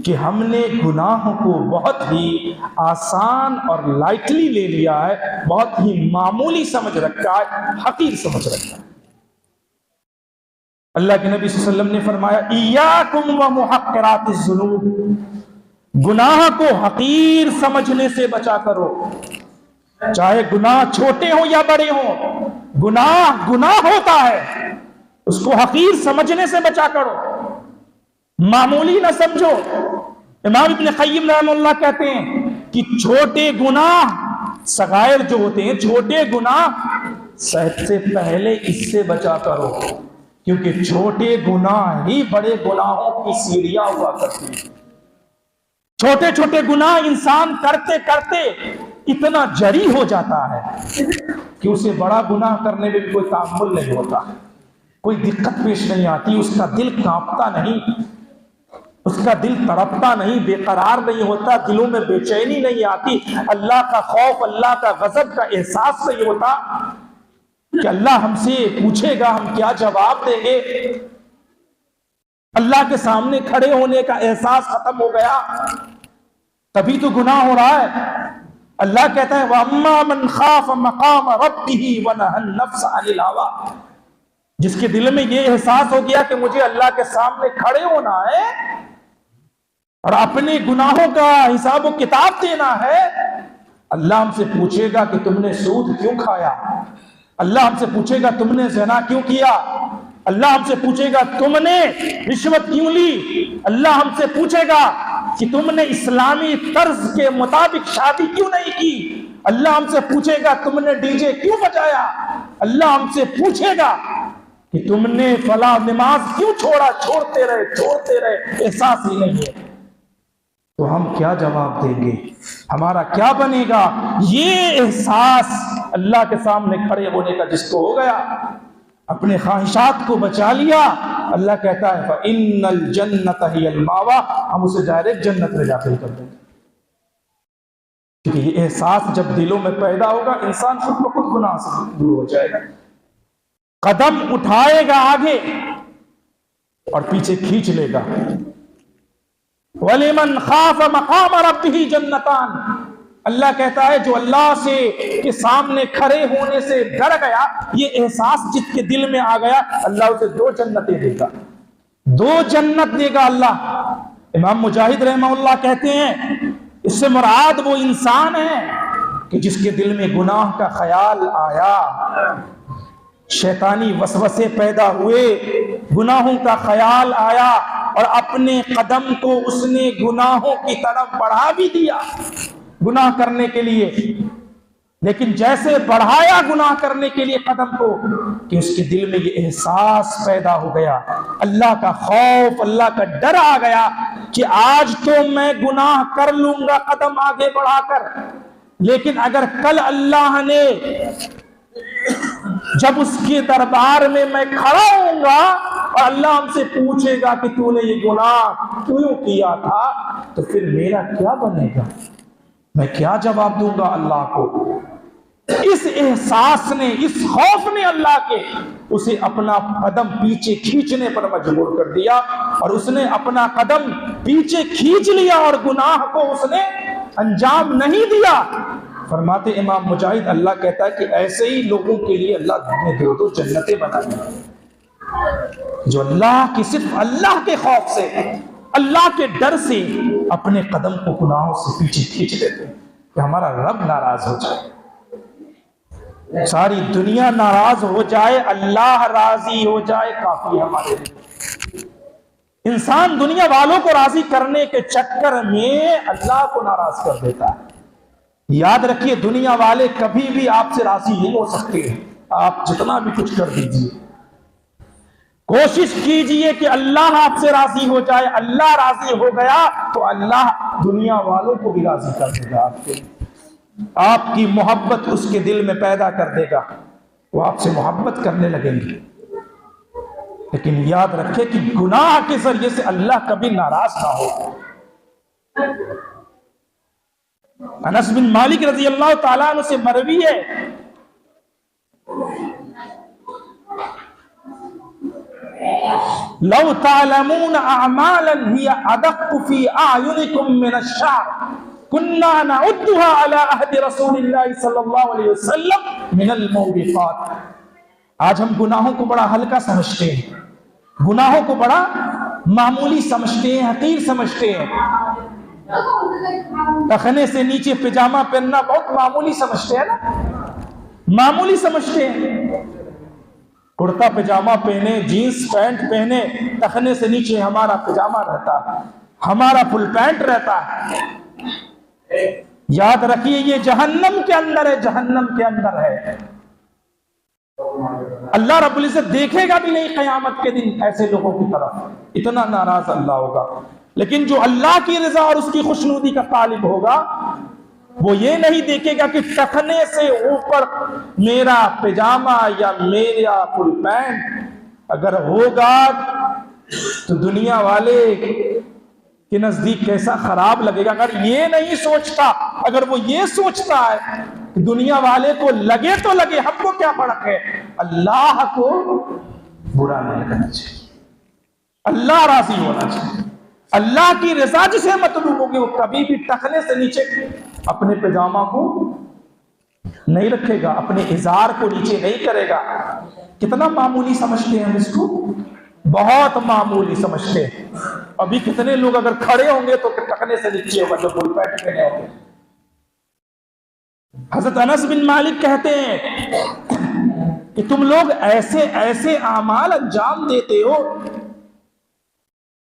کہ ہم نے گناہوں کو بہت ہی آسان اور لائٹلی لے لیا ہے، بہت ہی معمولی سمجھ رکھا ہے، حقیر سمجھ رکھا ہے۔ اللہ کے نبی صلی اللہ علیہ وسلم نے فرمایا ایاکم ومحقرات الذنوب، گناہ کو حقیر سمجھنے سے بچا کرو، چاہے گناہ چھوٹے ہوں یا بڑے ہوں، گناہ گناہ ہوتا ہے، اس کو حقیر سمجھنے سے بچا کرو، معمولی نہ سمجھو۔ امام ابن قیم رحمہ اللہ کہتے ہیں کہ چھوٹے گناہ، صغائر جو ہوتے ہیں، چھوٹے گناہ سب سے پہلے اس سے بچا کرو، کیونکہ چھوٹے گناہ ہی بڑے گناہوں کی سیڑھیاں ہوا کرتی ہیں۔ چھوٹے چھوٹے گناہ انسان کرتے کرتے اتنا جری ہو جاتا ہے کہ اسے بڑا گناہ کرنے میں بھی کوئی تعامل نہیں ہوتا، کوئی دقت پیش نہیں آتی، اس کا دل کانپتا نہیں، اس کا دل تڑپتا نہیں، بے قرار نہیں ہوتا، دلوں میں بے چینی نہیں آتی، اللہ کا خوف، اللہ کا غضب کا احساس نہیں ہوتا کہ اللہ ہم سے پوچھے گا، ہم کیا جواب دیں گے۔ اللہ کے سامنے کھڑے ہونے کا احساس ختم ہو گیا، تبھی تو گناہ ہو رہا ہے۔ اللہ کہتا ہے وَأَمَّا مَنْ خَافَ مَقَامَ رَبِّهِ وَنَهَى النَّفْسَ عَنِ الْهَوَىٰ، جس کے دل میں یہ احساس ہو گیا کہ مجھے اللہ کے سامنے کھڑے ہونا ہے اور اپنے گناہوں کا حساب و کتاب دینا ہے، اللہ ہم سے پوچھے گا کہ تم نے سود کیوں کھایا، اللہ ہم سے پوچھے گا تم نے زنا کیوں کیا، اللہ ہم سے پوچھے گا تم نے رشوت کیوں لی، اللہ ہم سے پوچھے گا کہ تم نے اسلامی طرز کے مطابق شادی کیوں نہیں کی، اللہ ہم سے پوچھے گا تم نے ڈی جے کیوں بجایا، اللہ ہم سے پوچھے گا کہ تم نے فلاں نماز کیوں چھوڑا، چھوڑتے رہے، احساس ہی نہیں ہے، تو ہم کیا جواب دیں گے، ہمارا کیا بنے گا؟ یہ احساس اللہ کے سامنے کھڑے ہونے کا جس کو ہو گیا، اپنے خواہشات کو بچا لیا، اللہ کہتا ہے فَإِنَّ الْجَنَّةَ هِيَ الْمَأْوَىٰ، ہم اسے ڈائریکٹ جنت میں داخل کر دیں گے۔ کیونکہ یہ احساس جب دلوں میں پیدا ہوگا، انسان خود بخود گناہ سے دور ہو جائے گا، قدم اٹھائے گا آگے اور پیچھے کھینچ لے گا۔ وَلِمَنْ خَافَ مَقَامَ رَبِّهِ جَنَّتَانِ، اللہ کہتا ہے جو اللہ سے کے سامنے کھڑے ہونے سے ڈر گیا، یہ احساس جس کے دل میں آ گیا، اللہ اسے 2 جنتیں دے گا، 2 جنت دے گا اللہ۔ امام مجاہد رحمہ اللہ کہتے ہیں اس سے مراد وہ انسان ہے کہ جس کے دل میں گناہ کا خیال آیا، شیطانی وسوسے پیدا ہوئے، گناہوں کا خیال آیا اور اپنے قدم کو اس نے گناہوں کی طرف بڑھا بھی دیا گناہ کرنے کے لیے، لیکن جیسے بڑھایا گناہ کرنے کے لیے قدم کو کہ اس کے دل میں یہ احساس پیدا ہو گیا، اللہ کا خوف، اللہ کا ڈر آ گیا کہ آج تو میں گناہ کر لوں گا قدم آگے بڑھا کر، لیکن اگر کل اللہ نے جب اس کے دربار میں میں کھڑا ہوں گا اور اللہ ہم سے پوچھے گا کہ تو نے یہ گناہ کیوں کیا تھا، تو پھر میرا کیا بنے گا، میں کیا جواب دوں گا اللہ کو۔ اس احساس نے، اس خوف نے اللہ کے اسے اپنا قدم پیچھے کھینچنے پر مجبور کر دیا، اور اس نے اپنا قدم پیچھے کھینچ لیا اور گناہ کو اس نے انجام نہیں دیا، فرماتے امام مجاہد اللہ کہتا ہے کہ ایسے ہی لوگوں کے لیے اللہ نے دو جنتیں بنائی ہیں جو اللہ کی صرف اللہ کے خوف سے اللہ کے ڈر سے اپنے قدم کو گناہوں سے پیچھے کھینچ لیتے ہیں کہ ہمارا رب ناراض ہو جائے، ساری دنیا ناراض ہو جائے، اللہ راضی ہو جائے کافی ہمارے لیے۔ انسان دنیا والوں کو راضی کرنے کے چکر میں اللہ کو ناراض کر دیتا ہے۔ یاد رکھیے دنیا والے کبھی بھی آپ سے راضی نہیں ہو سکتے، آپ جتنا بھی کچھ کر دیجیے، کوشش کیجئے کہ اللہ آپ سے راضی ہو جائے۔ اللہ راضی ہو گیا تو اللہ دنیا والوں کو بھی راضی کر دے گا، آپ کی محبت اس کے دل میں پیدا کر دے گا، وہ آپ سے محبت کرنے لگیں گے۔ لیکن یاد رکھے کہ گناہ کے ذریعے سے اللہ کبھی ناراض نہ ہو۔ انس بن مالک رضی اللہ تعالیٰ عنہ سے مروی ہے لو تعلمون اعمالا هي ادق في اعينكم من الشعر كنا نعدها على عهد رسول الله صلی اللہ علیہ وسلم من الموبقات۔ آج ہم گناہوں کو بڑا ہلکا سمجھتے ہیں، گناہوں کو بڑا معمولی سمجھتے ہیں، حقیر سمجھتے ہیں۔ ٹخنے سے نیچے پجامہ پہننا بہت معمولی سمجھتے ہیں نا، معمولی سمجھتے ہیں۔ کرتا پجامہ پہنے، جینس پینٹ پہنے، ٹخنے سے نیچے ہمارا پجامہ رہتا ہے، ہمارا فل پینٹ رہتا ہے۔ یاد رکھیے یہ جہنم کے اندر ہے، جہنم کے اندر ہے۔ اللہ رب العزت دیکھے گا بھی نہیں قیامت کے دن ایسے لوگوں کی طرف، اتنا ناراض اللہ ہوگا۔ لیکن جو اللہ کی رضا اور اس کی خوشنودی کا طالب ہوگا وہ یہ نہیں دیکھے گا کہ ٹخنے سے اوپر میرا پجامہ یا میرا فل پینٹ اگر ہوگا تو دنیا والے کے نزدیک کیسا خراب لگے گا۔ اگر یہ نہیں سوچتا، اگر وہ یہ سوچتا ہے کہ دنیا والے کو لگے تو لگے، ہم کو کیا فرق ہے، اللہ کو برا نہیں لگنا چاہیے، اللہ راضی ہونا چاہیے۔ اللہ کی رضا جسے مطلوب ہوگی وہ کبھی بھی ٹخنے سے نیچے اپنے پجامہ کو نہیں رکھے گا، اپنے ازار کو نیچے نہیں کرے گا۔ کتنا معمولی سمجھتے ہیں ہم اس کو، بہت معمولی سمجھتے ہیں۔ ابھی کتنے لوگ اگر کھڑے ہوں گے تو ٹخنے سے نیچے ہوگا جو فل پینٹ پہنے ہوں گے۔ حضرت انس بن مالک کہتے ہیں کہ تم لوگ ایسے ایسے اعمال انجام دیتے ہو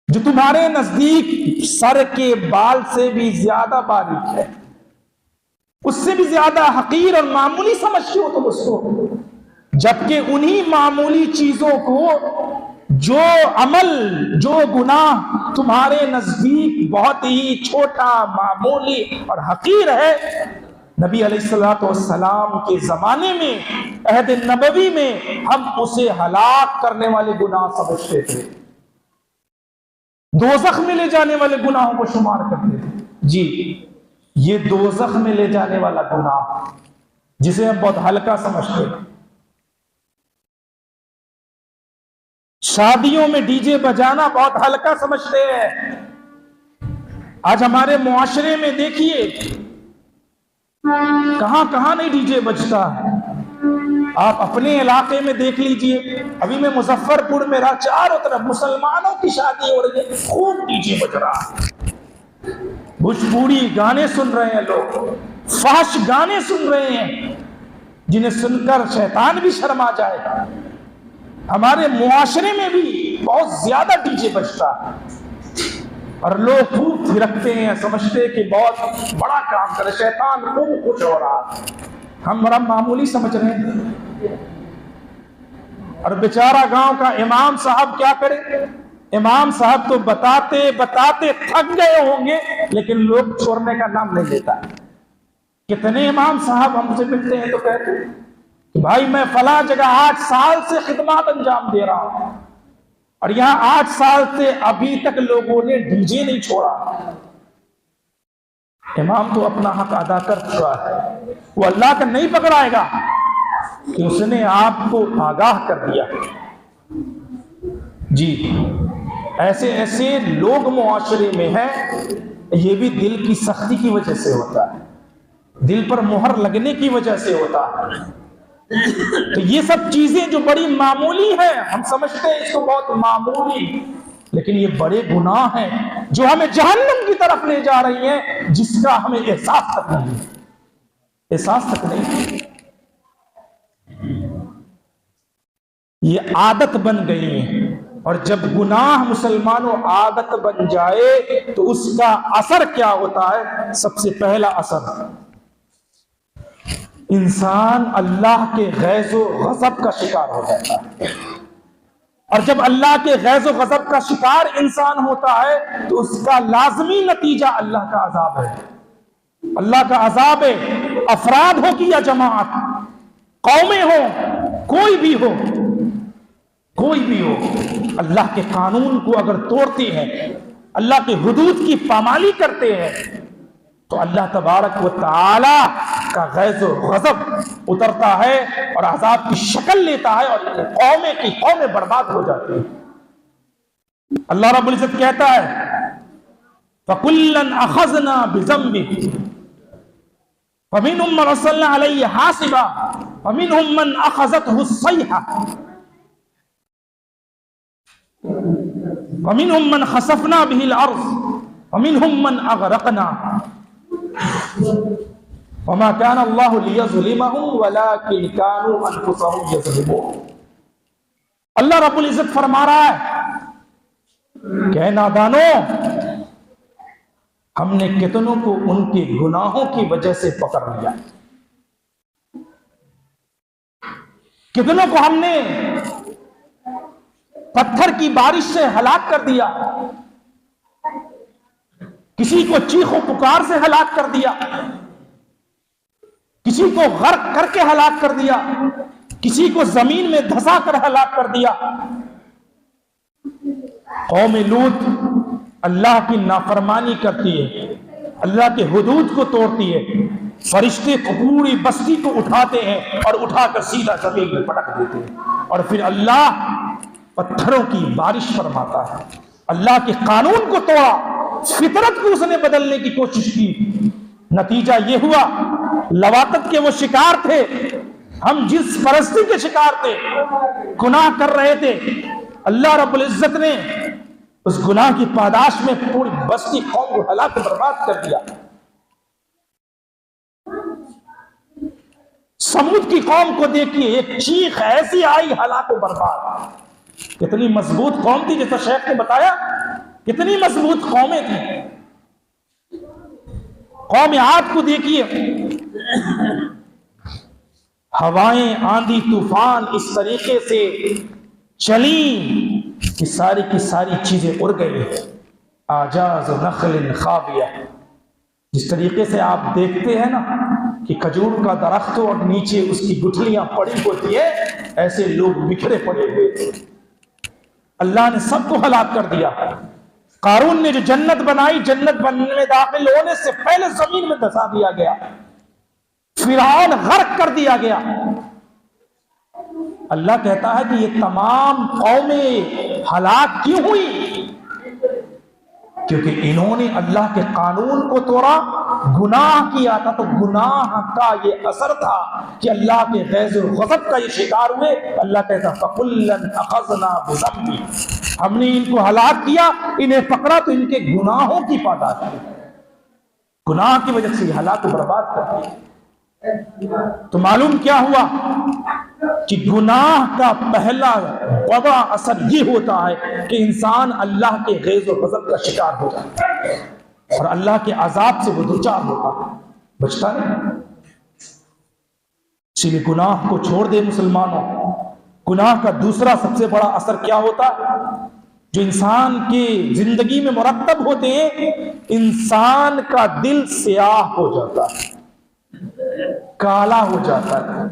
جو تمہارے نزدیک سر کے بال سے بھی زیادہ باریک ہے، اس سے بھی زیادہ حقیر اور معمولی سمجھتے ہو تم اس کو، جبکہ انہی معمولی چیزوں کو جو عمل، جو گناہ تمہارے نزدیک بہت ہی چھوٹا، معمولی اور حقیر ہے، نبی علیہ السلام کے زمانے میں، عہد نبوی میں ہم اسے ہلاک کرنے والے گناہ سمجھتے تھے، دوزخ میں لے جانے والے گناہوں کو شمار کرتے تھے۔ جی یہ دوزخ میں لے جانے والا گناہ جسے ہم بہت ہلکا سمجھتے ہیں۔ شادیوں میں ڈی جے بجانا بہت ہلکا سمجھتے ہیں۔ آج ہمارے معاشرے میں دیکھیے کہاں کہاں نہیں ڈی جے بجتا ہے۔ آپ اپنے علاقے میں دیکھ لیجئے، ابھی میں مظفر پور میں رہا، چاروں طرف مسلمانوں کی شادی ہو رہی ہے، خوب ڈی جے بج رہا ہے، بھوجپوری گانے سن رہے ہیں لوگ، فحش گانے سن رہے ہیں جنہیں سن کر شیطان بھی شرما جائے گا۔ ہمارے معاشرے میں بھی بہت زیادہ ڈی جے بجتا ہے اور لوگ خوب تھرکتے ہیں، سمجھتے ہیں کہ بہت بڑا کام کرے، شیطان خوب خوش ہو رہا ہے، ہم بڑا معمولی سمجھ رہے ہیں۔ اور بیچارہ گاؤں کا امام صاحب کیا کرے، امام صاحب تو بتاتے بتاتے تھک گئے ہوں گے لیکن لوگ چھوڑنے کا نام نہیں لیتا۔ کتنے امام صاحب ہم سے ملتے ہیں تو کہتے ہیں کہ بھائی میں فلاں جگہ 8 سال سے خدمات انجام دے رہا ہوں اور یہاں 8 سال سے ابھی تک لوگوں نے ڈی جے نہیں چھوڑا۔ امام تو اپنا حق ادا کر چکا ہے، وہ اللہ کا نہیں پکڑائے گا کہ اس نے آپ کو آگاہ کر دیا۔ جی ایسے ایسے لوگ معاشرے میں ہیں، یہ بھی دل کی سختی کی وجہ سے ہوتا ہے، دل پر مہر لگنے کی وجہ سے ہوتا ہے۔ تو یہ سب چیزیں جو بڑی معمولی ہیں، ہم سمجھتے ہیں اس کو بہت معمولی، لیکن یہ بڑے گناہ ہیں جو ہمیں جہنم کی طرف لے جا رہی ہیں، جس کا ہمیں احساس تک نہیں، احساس تک نہیں۔ یہ عادت بن گئی ہے، اور جب گناہ مسلمانوں عادت بن جائے تو اس کا اثر کیا ہوتا ہے؟ سب سے پہلا اثر، انسان اللہ کے غیظ و غضب کا شکار ہو جاتا ہے، اور جب اللہ کے غیظ و غضب کا شکار انسان ہوتا ہے تو اس کا لازمی نتیجہ اللہ کا عذاب ہے۔ اللہ کا عذاب ہے، افراد ہو کہ یا جماعت، قومیں ہو، کوئی بھی ہو، کوئی بھی ہو، اللہ کے قانون کو اگر توڑتے ہیں، اللہ کے حدود کی پامالی کرتے ہیں، تو اللہ تبارک و تعالی کا غیظ و غضب اترتا ہے اور عذاب کی شکل لیتا ہے، اور قومیں کی قومیں برباد ہو جاتی ہیں۔ اللہ رب العزت کہتا ہے فَكُلًّا أَخَذْنَا بِذَنبِهِ فَمِنْهُمْ مَنْ أَرْسَلْنَا عَلَيْهِ حَاصِبًا وَمِنْهُمْ مَنْ أَخَذَتْهُ الصَّيْحَةُ وَمِنْهُمْ مَنْ خَسَفْنَا بِهِ الْأَرْضَ وَمِنْهُمْ مَنْ أَغْرَقْنَا وَمَا كَانَ اللَّهُ لِيَظْلِمَهُمْ وَلَكِنْ كَانُوا أَنفُسَهُمْ يَظْلِمُونَ۔ اللہ رب العزت فرما رہا ہے کہ نادانو، ہم نے کتنوں کو ان کے گناہوں کی وجہ سے پکڑ لیا، کتنوں کو ہم نے پتھر کی بارش سے ہلاک کر دیا، کسی کو چیخ و پکار سے ہلاک کر دیا، کسی کو غرق کر کے ہلاک کر دیا، کسی کو زمین میں دھسا کر ہلاک کر دیا۔ قوم لوط اللہ کی نافرمانی کرتی ہے، اللہ کے حدود کو توڑتی ہے، فرشتے پوری بستی کو اٹھاتے ہیں اور اٹھا کر سیدھا زمین میں پٹک دیتے ہیں، اور پھر اللہ پتھروں کی بارش فرماتا ہے۔ اللہ کے قانون کو توڑا، فطرت کو اس نے بدلنے کی کوشش کی، نتیجہ یہ ہوا لواطت کے وہ شکار تھے، ہم جس پرستی کے شکار تھے، گناہ کر رہے تھے، اللہ رب العزت نے اس گناہ کی پاداش میں پوری بستی قوم کو ہلاک برباد کر دیا۔ سمود کی قوم کو دیکھیے، ایک چیخ ایسی آئی، ہلاک و برباد۔ کتنی مضبوط قوم تھی، جیسا شیخ نے بتایا، کتنی مضبوط قومیں تھیں۔ قوم عاد کو دیکھیے، ہوائیں، آندھی، طوفان اس طریقے سے چلیں کہ ساری کی ساری چیزیں اڑ گئی۔ اعجاز نخل خاویہ، جس طریقے سے آپ دیکھتے ہیں نا کہ کھجور کا درخت اور نیچے اس کی گٹھلیاں پڑی ہوتی ہے، ایسے لوگ بکھرے پڑے ہوئے تھے۔ اللہ نے سب کو ہلاک کر دیا۔ قارون نے جو جنت بنائی، جنت بننے میں داخل ہونے سے پہلے زمین میں دھسا دیا گیا، فرعون غرق کر دیا گیا۔ اللہ کہتا ہے کہ یہ تمام قومیں ہلاک کیوں ہوئی؟ کیونکہ انہوں نے اللہ کے قانون کو توڑا، گناہ کیا تھا، تو گناہ کا یہ اثر تھا کہ اللہ کے غیظ و غضب کا یہ شکار ہوئے۔ اللہ کہتا فَكُلًّا أَخَذْنَا بِذَنبِهِ، ہم نے ان کو ہلاک کیا، انہیں پکڑا تو ان کے گناہوں کی پاداش کی، گناہ کی وجہ سے ہلاک و برباد کر دیا۔ تو معلوم کیا ہوا کہ گناہ کا پہلا بڑا اثر یہ ہوتا ہے کہ انسان اللہ کے غیظ و غضب کا شکار ہو جاتا ہے، اور اللہ کے عذاب سے وہ دوچار ہوتا ہے، بچتا نہیں۔ اسی لیے گناہ کو چھوڑ دے مسلمانوں۔ گناہ کا دوسرا سب سے بڑا اثر کیا ہوتا ہے جو انسان کی زندگی میں مرتب ہوتے ہیں؟ انسان کا دل سیاہ ہو جاتا ہے، کالا ہو جاتا ہے،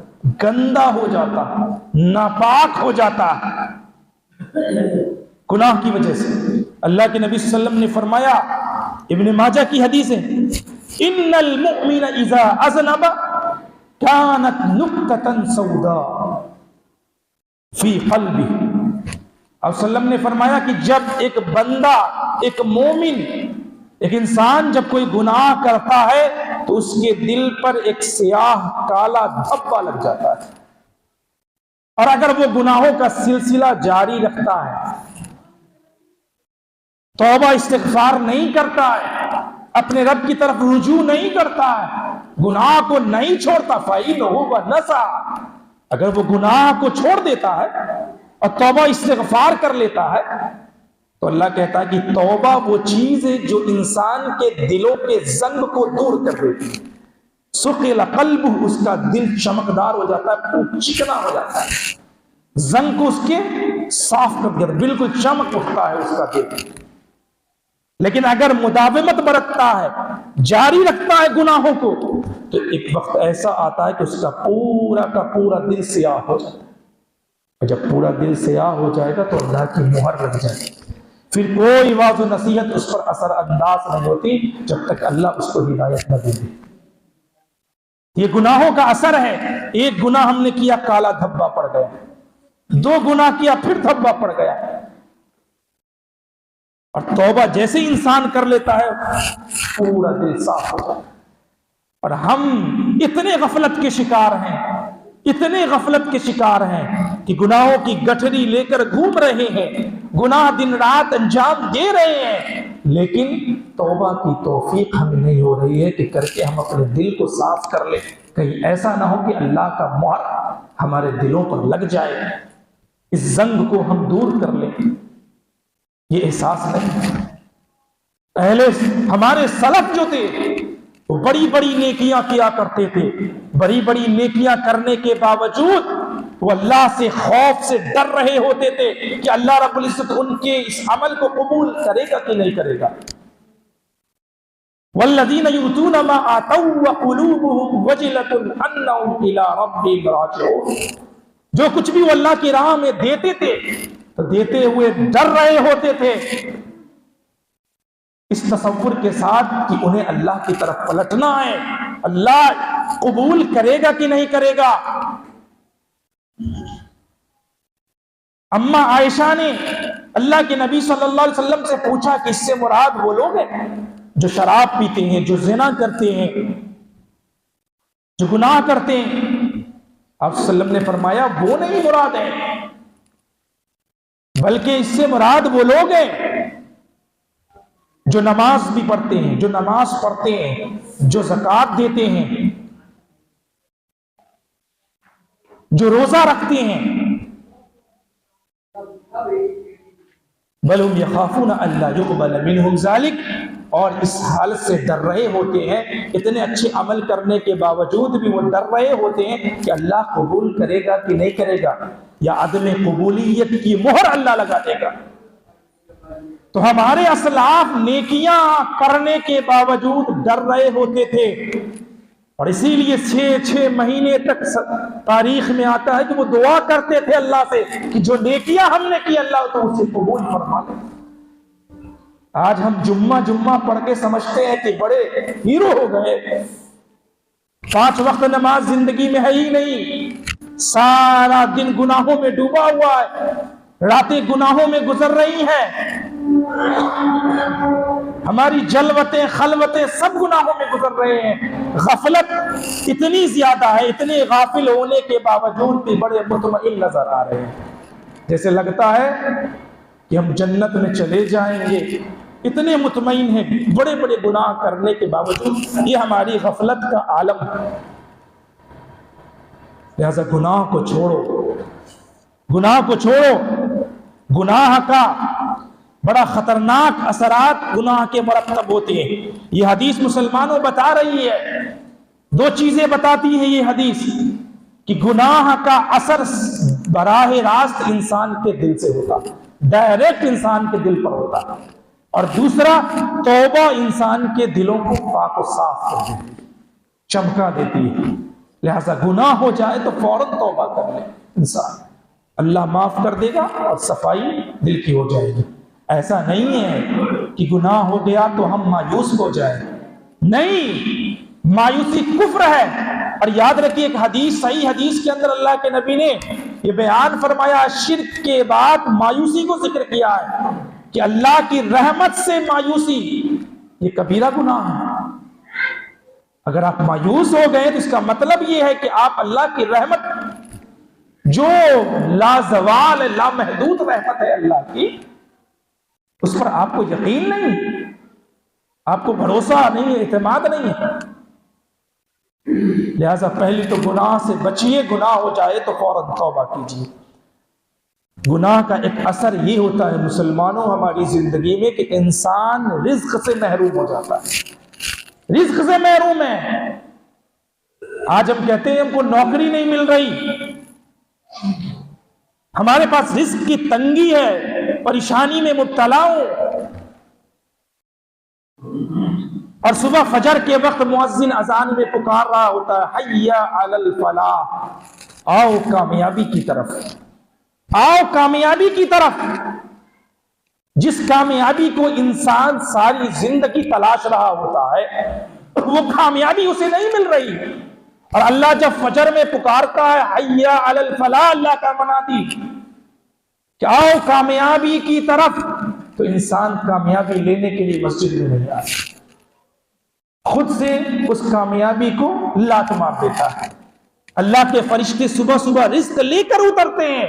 گندا ہو جاتا ہے، ناپاک ہو جاتا ہے گناہ کی وجہ سے۔ اللہ کے نبی صلی اللہ علیہ وسلم نے فرمایا، ابن ماجہ کی حدیث ہے، ان المؤمن اذا اذنب كانت نقطة سوداء فی قلبہ۔ اور صلی اللہ علیہ وسلم نے فرمایا کہ جب ایک بندہ، ایک مومن، ایک انسان جب کوئی گناہ کرتا ہے تو اس کے دل پر ایک سیاہ کالا دھبا لگ جاتا ہے، اور اگر وہ گناہوں کا سلسلہ جاری رکھتا ہے، توبہ استغفار نہیں کرتا ہے، اپنے رب کی طرف رجوع نہیں کرتا ہے، گناہ کو نہیں چھوڑتا، فَإِنَّهُ وَنَسَى، اگر وہ گناہ کو چھوڑ دیتا ہے اور توبہ استغفار کر لیتا ہے، تو اللہ کہتا ہے کہ توبہ وہ چیز ہے جو انسان کے دلوں کے زنگ کو دور کر دیتی ہے، سُقِلَ قَلْبُهُ، اس کا دل چمکدار ہو جاتا ہے، چکنا ہو جاتا ہے، زنگ کو اس کے صاف کر دیا، بالکل چمک اٹھتا ہے اس کا دل۔ لیکن اگر مداومت برتتا ہے، جاری رکھتا ہے گناہوں کو، تو ایک وقت ایسا آتا ہے کہ اس کا پورا دل سیاہ ہو جاتا ہے، اور جب پورا دل سیاہ ہو جائے گا تو اللہ کی مہر لگ جائے گی، پھر کوئی واعظ و نصیحت اس پر اثر انداز نہیں ہوتی جب تک اللہ اس کو ہدایت نہ دے دے۔ یہ گناہوں کا اثر ہے، ایک گناہ ہم نے کیا کالا دھبا پڑ گیا، دو گناہ کیا پھر دھبا پڑ گیا، اور توبہ جیسے انسان کر لیتا ہے پورا دل صاف ہو جاتا ہے۔ اور ہم اتنے غفلت کے شکار ہیں، اتنے غفلت کے شکار ہیں کہ گناہوں کی گٹھری لے کر گھوم رہے ہیں، گناہ دن رات انجام دے رہے ہیں، لیکن توبہ کی توفیق ہمیں نہیں ہو رہی ہے کہ کر کے ہم اپنے دل کو صاف کر لیں، کہیں ایسا نہ ہو کہ اللہ کا مہر ہمارے دلوں پر لگ جائے، اس زنگ کو ہم دور کر لیں۔ یہ احساس نہیں۔ پہلے ہمارے سلف جو تھے وہ بڑی بڑی نیکیاں کیا کرتے تھے، بڑی بڑی نیکیاں کرنے کے باوجود وہ اللہ سے خوف سے ڈر رہے ہوتے تھے کہ اللہ رب العزت ان کے اس عمل کو قبول کرے گا کہ نہیں کرے گا۔ وَالَّذِينَ يُؤْتُونَ مَا آتَوْا وَقُلُوبُهُمْ وَجِلَةٌ أَنَّهُمْ إِلَىٰ رَبِّهِمْ رَاجِعُونَ، جو کچھ بھی وہ اللہ کی راہ میں دیتے تھے تو دیتے ہوئے ڈر رہے ہوتے تھے، اس تصور کے ساتھ کہ انہیں اللہ کی طرف پلٹنا ہے، اللہ قبول کرے گا کہ نہیں کرے گا۔ اما عائشہ نے اللہ کے نبی صلی اللہ علیہ وسلم سے پوچھا کہ اس سے مراد وہ لوگ ہیں جو شراب پیتے ہیں، جو زنا کرتے ہیں، جو گناہ کرتے ہیں؟ آپ صلی اللہ علیہ وسلم نے فرمایا وہ نہیں مراد ہے، بلکہ اس سے مراد وہ لوگ ہیں جو نماز بھی پڑھتے ہیں، جو نماز پڑھتے ہیں، جو زکوٰۃ دیتے ہیں، جو روزہ رکھتے ہیں۔ بل هم يخافون الا يقبل منهم ذلك، اور اس حالت سے ڈر رہے ہوتے ہیں، اتنے اچھے عمل کرنے کے باوجود بھی وہ ڈر رہے ہوتے ہیں کہ اللہ قبول کرے گا کہ نہیں کرے گا، یا عدم قبولیت کی مہر اللہ لگا دے گا۔ تو ہمارے اسلاف نیکیاں کرنے کے باوجود ڈر رہے ہوتے تھے، اور اسی لیے 6 مہینے تک تاریخ میں آتا ہے کہ وہ دعا کرتے تھے اللہ سے کہ جو نیکیاں ہم نے کی اللہ تو اسے قبول فرما لے۔ آج ہم جمعہ پڑھ کے سمجھتے ہیں کہ بڑے ہیرو ہو گئے، 5 وقت نماز زندگی میں ہے ہی نہیں، سارا دن گناہوں میں ڈوبا ہوا ہے، راتیں گناہوں میں گزر رہی ہیں، ہماری جلوتیں خلوتیں سب گناہوں میں گزر رہے ہیں، غفلت اتنی زیادہ ہے، اتنے غافل ہونے کے باوجود بھی بڑے مطمئن نظر آ رہے ہیں، جیسے لگتا ہے کہ ہم جنت میں چلے جائیں گے، اتنے مطمئن ہیں بڑے بڑے گناہ کرنے کے باوجود۔ یہ ہماری غفلت کا عالم ہے۔ لہذا گناہ کو چھوڑو، گناہ کو چھوڑو، گناہ کا بڑا خطرناک اثرات گناہ کے مرتب ہوتے ہیں۔ یہ حدیث مسلمانوں بتا رہی ہے، 2 چیزیں بتاتی ہے یہ حدیث، کہ گناہ کا اثر براہ راست انسان کے دل سے ہوتا، ڈائریکٹ انسان کے دل پر ہوتا، اور دوسرا توبہ انسان کے دلوں کو پاک و صاف کر دیتی ہے، چمکا دیتی ہے۔ لہذا گناہ ہو جائے تو فوراً توبہ کر لے انسان، اللہ معاف کر دے گا اور صفائی دل کی ہو جائے گی۔ ایسا نہیں ہے کہ گناہ ہو گیا تو ہم مایوس ہو جائیں، نہیں، مایوسی کفر ہے۔ اور یاد رکھیے ایک حدیث، صحیح حدیث کے اندر اللہ کے نبی نے یہ بیان فرمایا، شرک کے بعد مایوسی کو ذکر کیا ہے کہ اللہ کی رحمت سے مایوسی یہ کبیرہ گناہ ہے۔ اگر آپ مایوس ہو گئے تو اس کا مطلب یہ ہے کہ آپ اللہ کی رحمت جو لازوال لامحدود رحمت ہے اللہ کی، اس پر آپ کو یقین نہیں، آپ کو بھروسہ نہیں، اعتماد نہیں ہے۔ لہذا پہلی تو گناہ سے بچیے، گناہ ہو جائے تو فوراً توبہ کیجیے۔ گناہ کا ایک اثر یہ ہوتا ہے مسلمانوں ہماری زندگی میں کہ انسان رزق سے محروم ہو جاتا ہے، رزق سے محروم ہے۔ آج ہم کہتے ہیں ہم کو نوکری نہیں مل رہی، ہمارے پاس رزق کی تنگی ہے، پریشانی میں مبتلا ہوں، اور صبح فجر کے وقت مؤذن اذان میں پکار رہا ہوتا ہے حی علی الفلاح، آؤ کامیابی کی طرف، آؤ کامیابی کی طرف۔ جس کامیابی کو انسان ساری زندگی تلاش رہا ہوتا ہے وہ کامیابی اسے نہیں مل رہی، اور اللہ جب فجر میں پکارتا ہے حی علی الفلاح، اللہ کا منادی کہ آؤ کامیابی کی طرف، تو انسان کامیابی لینے کے لیے مسجد میں نہیں آتا، خود سے اس کامیابی کو لات مار دیتا ہے۔ اللہ کے فرشتے صبح صبح رزق لے کر اترتے ہیں،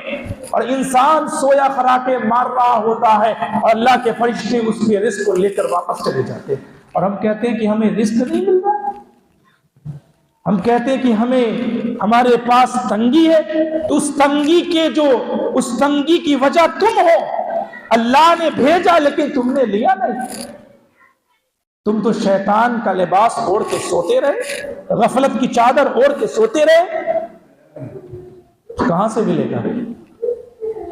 اور انسان سویا خراٹے مار رہا ہوتا ہے، اور اللہ کے فرشتے اس کے رزق کو لے کر واپس چلے جاتے ہیں، اور ہم کہتے ہیں کہ ہمیں رزق نہیں مل رہا، ہم کہتے ہیں کہ ہمارے پاس تنگی ہے، تو اس تنگی کی وجہ تم ہو، اللہ نے بھیجا لیکن تم نے لیا نہیں، تم تو شیطان کا لباس اوڑھ کے سوتے رہے، غفلت کی چادر اوڑھ کے سوتے رہے، کہاں سے ملے گا؟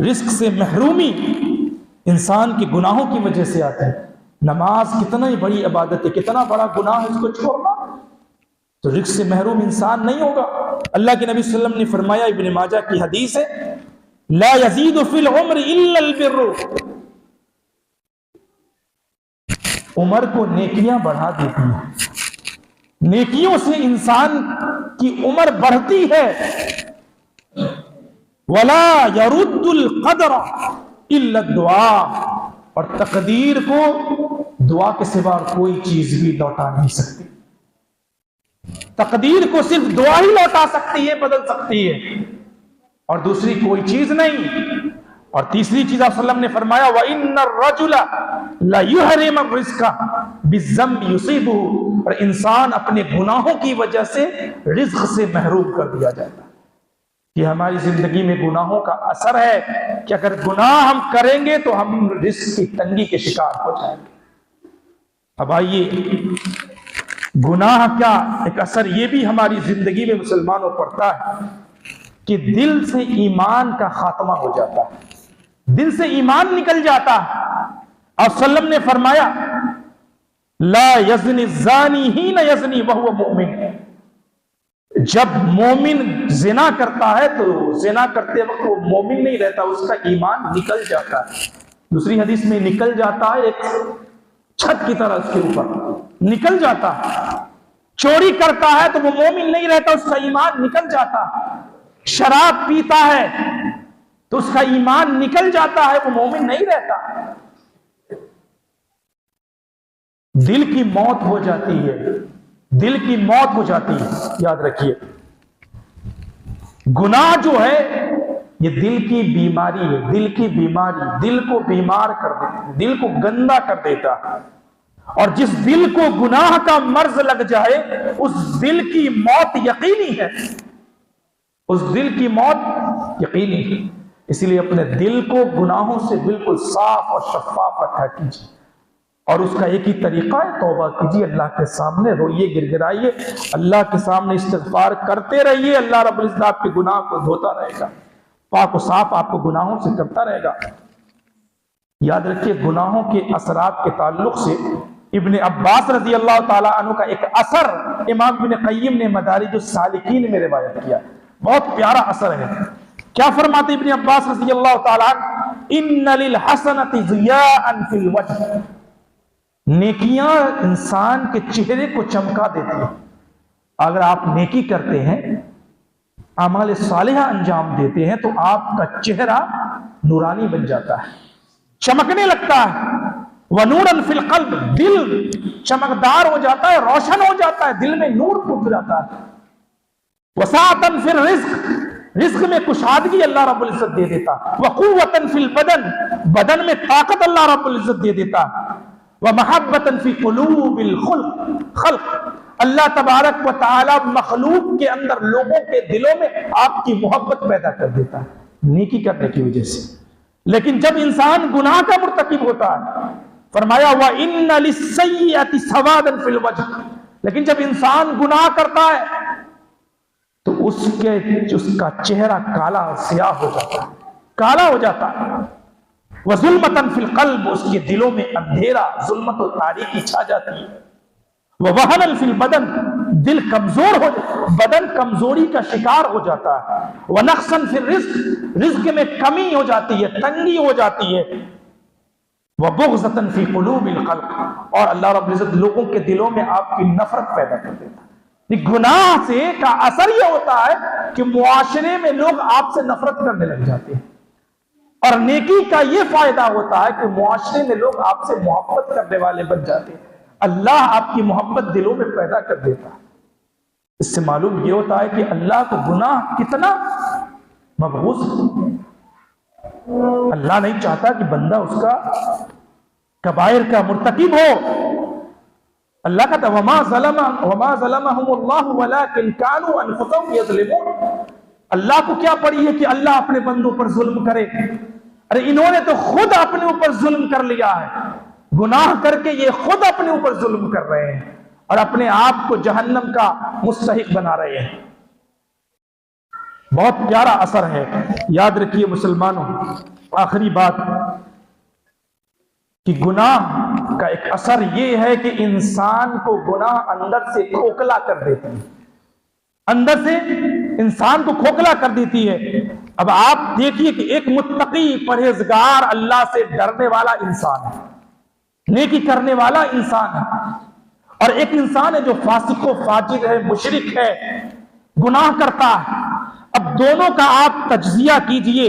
رزق سے محرومی انسان کی گناہوں کی وجہ سے آتا ہے۔ نماز کتنا ہی بڑی عبادت ہے، کتنا بڑا گناہ ہے اس کو چھوڑنا، تو رزق سے محروم انسان نہیں ہوگا۔ اللہ کے نبی صلی اللہ علیہ وسلم نے فرمایا، ابن ماجہ کی حدیث ہے، لا یزید فی العمر الا البر، عمر کو نیکیاں بڑھا دیتی ہیں، نیکیوں سے انسان کی عمر بڑھتی ہے۔ ولا يرد القدر الا الدعاء، اور تقدیر کو دعا کے سوا کوئی چیز بھی لوٹا نہیں سکتی، تقدیر کو صرف دعا ہی لوٹا سکتی ہے، بدل سکتی ہے، اور دوسری کوئی چیز نہیں۔ اور تیسری چیز آپ صلی اللہ علیہ وسلم نے فرمایا وَإِنَّ الرَّجُلَ لَيُحْرِمَ الرِّزْقَ بِالذَّنبِ يُصِيبُهُ، اور انسان اپنے گناہوں کی وجہ سے رزق سے محروم کر دیا جاتا ہے۔ یہ ہماری زندگی میں گناہوں کا اثر ہے کہ اگر گناہ ہم کریں گے تو ہم رزق کی تنگی کے شکار ہو جائیں گے۔ اب آئیے، گناہ کا ایک اثر یہ بھی ہماری زندگی میں مسلمانوں پڑتا ہے کہ دل سے ایمان کا خاتمہ ہو جاتا ہے، دل سے ایمان نکل جاتا ہے۔ اور صلی اللہ علیہ وسلم نے فرمایا لا یزنی الزانی حین یزنی وہو مؤمن، جب مومن زنا کرتا ہے تو زنا کرتے وقت وہ مومن نہیں رہتا، اس کا ایمان نکل جاتا ہے۔ دوسری حدیث میں نکل جاتا ہے، ایک چھت کی طرح اس کے اوپر نکل جاتا ہے۔ چوری کرتا ہے تو وہ مومن نہیں رہتا، اس کا ایمان نکل جاتا ہے۔ شراب پیتا ہے تو اس کا ایمان نکل جاتا ہے، وہ مومن نہیں رہتا۔ دل کی موت ہو جاتی ہے، دل کی موت ہو جاتی ہے۔ یاد رکھیے، گناہ جو ہے یہ دل کی بیماری ہے، دل کی بیماری دل کو بیمار کر دیتا ہے، دل کو گندا کر دیتا ہے، اور جس دل کو گناہ کا مرض لگ جائے اس دل کی موت یقینی ہے، اس دل کی موت یقینی ہے۔ اسی لیے اپنے دل کو گناہوں سے بالکل صاف اور شفاف رکھا کیجیے، اور اس کا ایک ہی طریقہ ہے توبہ کیجیے، اللہ کے سامنے روئیے، گر گرائیے، اللہ کے سامنے استغفار کرتے رہیے، اللہ رب العزت آپ کے گناہ کو دھوتا رہے گا، پاک و صاف آپ کو گناہوں سے کرتا رہے گا۔ یاد رکھیے، گناہوں کے اثرات کے تعلق سے ابن عباس رضی اللہ تعالیٰ عنہ کا ایک اثر امام ابن قیم نے مدارج السالکین میں روایت کیا، بہت پیارا اثر ہے۔ کیا فرماتے ابن عباس رضی اللہ تعالیٰ عنہ، ان للحسنۃ ضیاء فی الوجہ، نیکیاں انسان کے چہرے کو چمکا دیتی ہیں۔ اگر آپ نیکی کرتے ہیں، اعمال صالحہ انجام دیتے ہیں، تو آپ کا چہرہ نورانی بن جاتا ہے، چمکنے لگتا ہے، وَنُورًا فِي الْقَلْبِ، دل چمکدار ہو جاتا ہے، روشن ہو جاتا ہے، دل میں نور پھوٹ جاتا ہے۔ وَسَعَةً فِي الرِّزْقِ، رزق میں کشادگی اللہ رب العزت دے دیتا۔ وَقُوَّةً فِي الْبَدَنِ، بدن میں طاقت اللہ رب العزت دے دیتا۔ وَمَحَبَّةً فِي قُلُوبِ الْخَلْقِ، اللہ تبارک و تعالی مخلوق کے اندر، لوگوں کے دلوں میں آپ کی محبت پیدا کر دیتا ہے نیکی کرنے کی وجہ سے۔ لیکن جب انسان گناہ کا مرتکب ہوتا ہے، فرمایا وَإِنَّ لِلسَّيِّئَةِ سَوَادًا فِي الْوَجْهِ، لیکن جب انسان گناہ کرتا ہے تو اس کا چہرہ کالا سیاہ ہو جاتا ہے، کالا ہو جاتا ہے۔ وَظُلْمَةً فِي الْقَلْبِ، اس کے دلوں میں اندھیرا، ظلمت و تاریکی چھا جاتی ہے۔ وَوَهَنًا فِي الْبَدَنِ، دل کمزور ہو جاتا، بدن کمزوری کا شکار ہو جاتا ہے۔ وَنَقْصًا فِي الرِّزْقِ، رزق میں کمی ہو جاتی ہے، تنگی ہو جاتی ہے۔ وَبُغْضَةً فِي قُلُوبِ الْخَلْقِ، اور اللہ رب العزت لوگوں کے دلوں میں آپ کی نفرت پیدا کر دیتا ہے۔ گناہ سے کا اثر یہ ہوتا ہے کہ معاشرے میں لوگ آپ سے نفرت کرنے لگ جاتے ہیں، اور نیکی کا یہ فائدہ ہوتا ہے کہ معاشرے میں لوگ آپ سے محبت کرنے والے بن جاتے ہیں۔ اللہ آپ کی محبت دلوں میں پیدا کر دیتا ہے۔ اس سے معلوم یہ ہوتا ہے کہ اللہ کو گناہ کتنا مبغوض ہے۔ اللہ نہیں چاہتا کہ بندہ اس کا کبائر کا مرتکب ہو۔ اللہ کہتا ہے وَمَا ظَلَمَهُمُ اللَّهُ وَلَكِنْ كَانُوا أَنفُسَهُمْ يَظْلِمُونَ، اللہ کو کیا پڑی ہے کہ اللہ اپنے بندوں پر ظلم کرے؟ ارے انہوں نے تو خود اپنے اوپر ظلم کر لیا ہے، گناہ کر کے یہ خود اپنے اوپر ظلم کر رہے ہیں اور اپنے آپ کو جہنم کا مستحق بنا رہے ہیں۔ بہت پیارا اثر ہے، یاد رکھیے مسلمانوں۔ آخری بات کہ گناہ کا ایک اثر یہ ہے کہ انسان کو گناہ اندر سے کھوکھلا کر دیتی ہے، اندر سے انسان کو کھوکھلا کر دیتی ہے۔ اب آپ دیکھیے کہ ایک متقی، پرہیزگار، اللہ سے ڈرنے والا انسان ہے، نیکی کرنے والا انسان ہے، اور ایک انسان ہے جو فاسق و فاجر ہے، مشرک ہے، گناہ کرتا ہے۔ اب دونوں کا آپ تجزیہ کیجئے،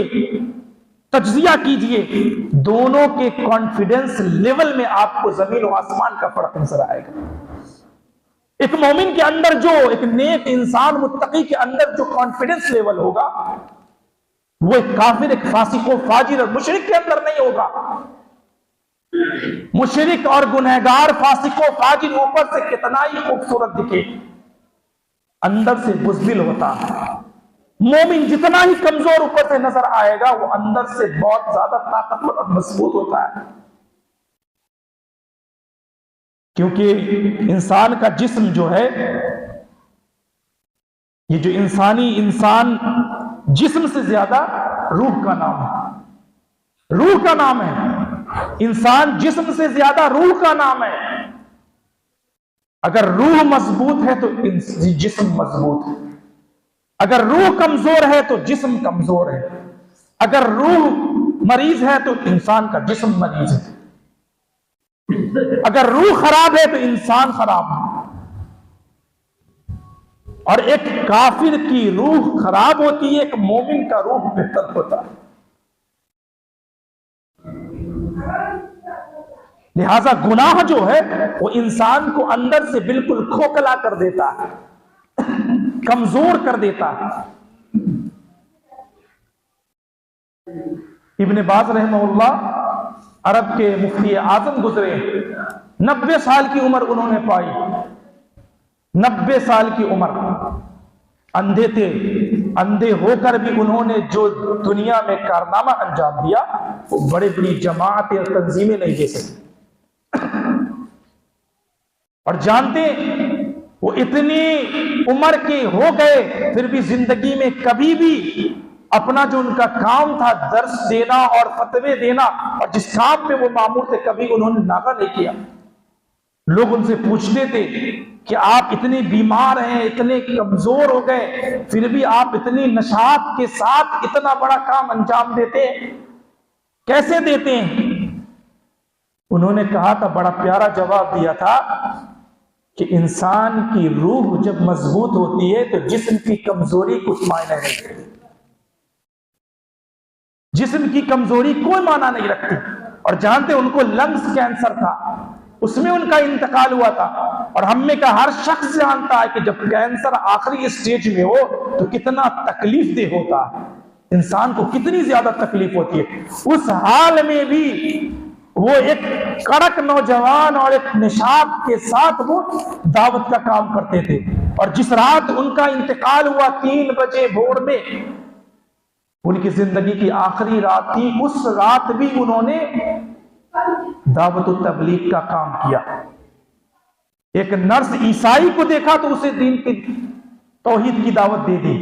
دونوں کے کانفیڈنس لیول میں آپ کو زمین و آسمان کا فرق نظر آئے گا۔ ایک مومن کے اندر، جو ایک نیک انسان متقی کے اندر جو کانفیڈنس لیول ہوگا، وہ ایک کافر، ایک فاسق و فاجر اور مشرک کے اندر نہیں ہوگا۔ مشرک اور گنہگار، فاسق و فاجر اوپر سے کتنا ہی خوبصورت دکھے، اندر سے بزدل ہوتا ہے۔ مومن جتنا ہی کمزور اوپر سے نظر آئے گا، وہ اندر سے بہت زیادہ طاقتور اور مضبوط ہوتا ہے۔ کیونکہ انسان کا جسم جو ہے، یہ جو انسان جسم سے زیادہ روح کا نام ہے، روح کا نام ہے۔ انسان جسم سے زیادہ روح کا نام ہے۔ اگر روح مضبوط ہے تو جسم مضبوط ہے، اگر روح کمزور ہے تو جسم کمزور ہے، اگر روح مریض ہے تو انسان کا جسم مریض ہے، اگر روح خراب ہے تو انسان خراب ہے۔ اور ایک کافر کی روح خراب ہوتی ہے، ایک مومن کا روح بہتر ہوتا ہے۔ لہذا گناہ جو ہے وہ انسان کو اندر سے بالکل کھوکھلا کر دیتا ہے، کمزور کر دیتا ہے۔ ابن باز رحمہ اللہ عرب کے مفتی اعظم گزرے، 90 سال کی عمر انہوں نے پائی، 90 سال کی عمر، اندھے تھے، اندھے ہو کر بھی انہوں نے جو دنیا میں کارنامہ انجام دیا، وہ بڑی بڑی جماعتیں اور تنظیمیں نہیں دے سکی۔ اور جانتے وہ اتنی عمر کے ہو گئے، پھر بھی زندگی میں کبھی بھی اپنا جو ان کا کام تھا درس دینا اور فتوے دینا، اور جس کام پہ وہ مامور تھے، کبھی انہوں نے ناغہ نہیں کیا۔ لوگ ان سے پوچھتے تھے کہ آپ اتنے بیمار ہیں، اتنے کمزور ہو گئے، پھر بھی آپ اتنی نشاط کے ساتھ اتنا بڑا کام انجام دیتے ہیں، کیسے دیتے ہیں؟ انہوں نے کہا تھا، بڑا پیارا جواب دیا تھا کہ انسان کی روح جب مضبوط ہوتی ہے تو جسم کی کمزوری کچھ معنی نہیں رکھتی، جسم کی کمزوری کوئی معنی نہیں رکھتی۔ اور جانتے ان کو لنگز کینسر تھا، اس میں ان کا انتقال ہوا تھا. اور ہم میں کا ہر شخص جانتا ہے کہ جب کینسر آخری اسٹیج میں ہو تو کتنا تکلیف دہ ہوتا ہے، انسان کو کتنی زیادہ تکلیف ہوتی ہے. اس حال میں بھی وہ ایک کڑک نوجوان اور ایک نشاط کے ساتھ وہ دعوت کا کام کرتے تھے. اور جس رات ان کا انتقال ہوا 3 بجے بھور میں، ان کی زندگی کی آخری رات تھی، اس رات بھی انہوں نے دعوت و تبلیغ کا کام کیا. ایک نرس عیسائی کو دیکھا تو اسے دین کی توحید کی دعوت دے دی،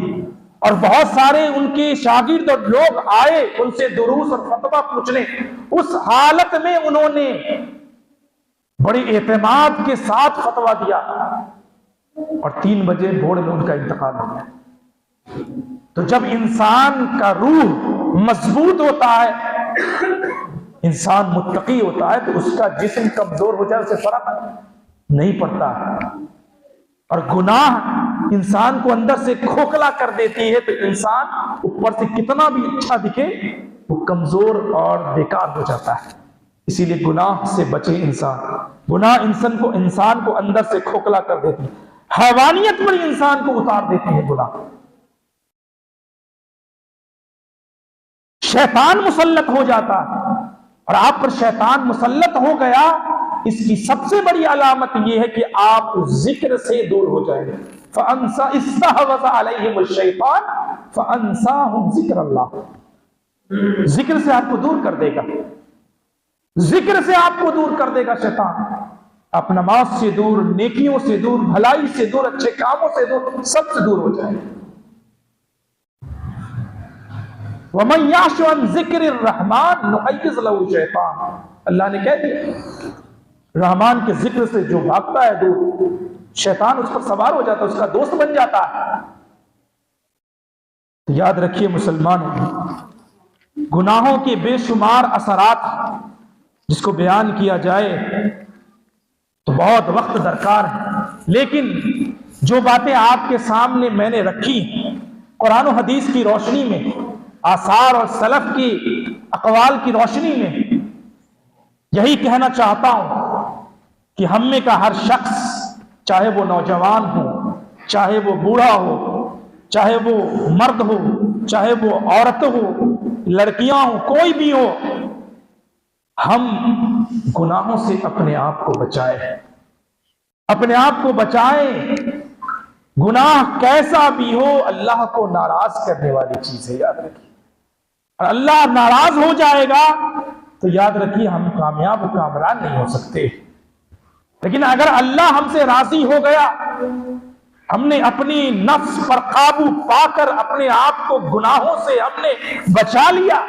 اور بہت سارے ان کے شاگرد اور لوگ آئے ان سے دروس اور فتویٰ پوچھنے. اس حالت میں انہوں نے بڑے اعتماد کے ساتھ فتویٰ دیا، اور 3 بجے بھور میں ان کا انتقال ہو گیا. تو جب انسان کا روح مضبوط ہوتا ہے، انسان متقی ہوتا ہے، تو اس کا جسم کمزور ہو جائے اسے فرق نہیں پڑتا. اور گناہ انسان کو اندر سے کھوکھلا کر دیتی ہے، تو انسان اوپر سے کتنا بھی اچھا دکھے وہ کمزور اور بیکار ہو جاتا ہے. اسی لیے گناہ سے بچے انسان. گناہ انسان کو اندر سے کھوکھلا کر دیتی ہے، حیوانیت پر انسان کو اتار دیتی ہے گناہ. شیطان مسلط ہو جاتا ہے، اور آپ پر شیطان مسلط ہو گیا، اس کی سب سے بڑی علامت یہ ہے کہ آپ ذکر سے دور ہو جائیں گے. استحوذ علیہم الشیطان فانساہم ذکر اللہ. ذکر سے آپ کو دور کر دے گا، ذکر سے آپ کو دور کر دے گا شیطان. آپ نماز سے دور، نیکیوں سے دور، بھلائی سے دور، اچھے کاموں سے دور، سب سے دور ہو جائیں گے. وَمَن يَعْشُ عَن ذِكْرِ الرَّحْمَنِ نُقَيِّضْ لَهُ شَيْطَانٌ. اللہ نے کہہ دیا رحمان کے ذکر سے جو بھاگتا ہے دور، شیطان اس پر سوار ہو جاتا ہے، اس کا دوست بن جاتا ہے. تو یاد رکھیے مسلمانوں، گناہوں کے بے شمار اثرات جس کو بیان کیا جائے تو بہت وقت درکار ہے، لیکن جو باتیں آپ کے سامنے میں نے رکھی قرآن و حدیث کی روشنی میں، آثار اور سلف کی اقوال کی روشنی میں، یہی کہنا چاہتا ہوں کہ ہم میں کا ہر شخص، چاہے وہ نوجوان ہو، چاہے وہ بوڑھا ہو، چاہے وہ مرد ہو، چاہے وہ عورت ہو، لڑکیاں ہوں، کوئی بھی ہو، ہم گناہوں سے اپنے آپ کو بچائیں، اپنے آپ کو بچائیں. گناہ کیسا بھی ہو اللہ کو ناراض کرنے والی چیز ہے، یاد رکھیے. اور اللہ ناراض ہو جائے گا تو یاد رکھیے ہم کامیاب و کامران نہیں ہو سکتے. لیکن اگر اللہ ہم سے راضی ہو گیا، ہم نے اپنی نفس پر قابو پا کر اپنے آپ کو گناہوں سے ہم نے بچا لیا،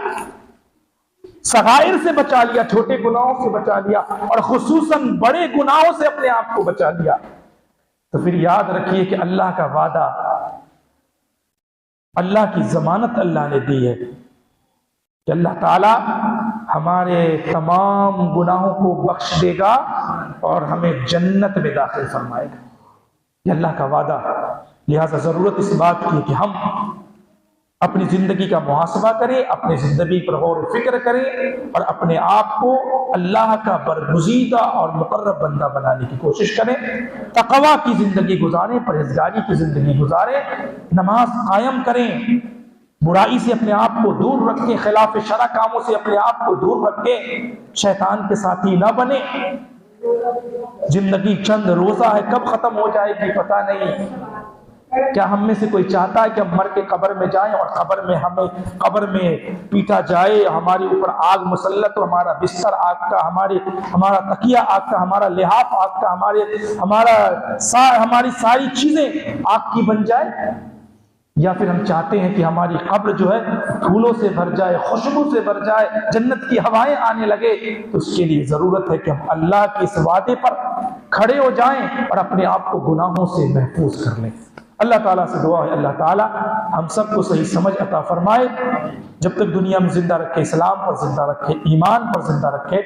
صغائر سے بچا لیا، چھوٹے گناہوں سے بچا لیا، اور خصوصاً بڑے گناہوں سے اپنے آپ کو بچا لیا، تو پھر یاد رکھیے کہ اللہ کا وعدہ، اللہ کی ضمانت اللہ نے دی ہے کہ اللہ تعالی ہمارے تمام گناہوں کو بخش دے گا اور ہمیں جنت میں داخل فرمائے گا. یہ اللہ کا وعدہ. لہذا ضرورت اس بات کی کہ ہم اپنی زندگی کا محاسبہ کریں، اپنی زندگی پر غور و فکر کریں، اور اپنے آپ کو اللہ کا برگزیدہ اور مقرب بندہ بنانے کی کوشش کریں. تقوی کی زندگی گزاریں، پرہیزگاری کی زندگی گزاریں، نماز قائم کریں، برائی سے اپنے آپ کو دور رکھیں، خلاف شرع کاموں سے اپنے آپ کو دور رکھیں، شیطان کے ساتھی نہ بنیں. زندگی چند روزہ ہے، کب ختم ہو جائے گی پتہ نہیں. کیا ہم میں سے کوئی چاہتا ہے کہ ہم مر کے قبر میں جائیں اور قبر میں پیٹا جائے، ہمارے اوپر آگ مسلط ہو، ہمارا بستر آگ کا، ہمارا تکیہ آگ کا، ہمارا لحاف آگ کا، ہماری ساری چیزیں آگ کی بن جائے؟ یا پھر ہم چاہتے ہیں کہ ہماری قبر جو ہے پھولوں سے بھر جائے، خوشبو سے بھر جائے، جنت کی ہوائیں آنے لگے؟ تو اس کے لیے ضرورت ہے کہ ہم اللہ کے اس وعدے پر کھڑے ہو جائیں اور اپنے آپ کو گناہوں سے محفوظ کر لیں۔ اللہ تعالیٰ سے دعا ہے اللہ تعالیٰ ہم سب کو صحیح سمجھ عطا فرمائے، جب تک دنیا میں زندہ رکھے اسلام پر زندہ رکھے، ایمان پر زندہ رکھے،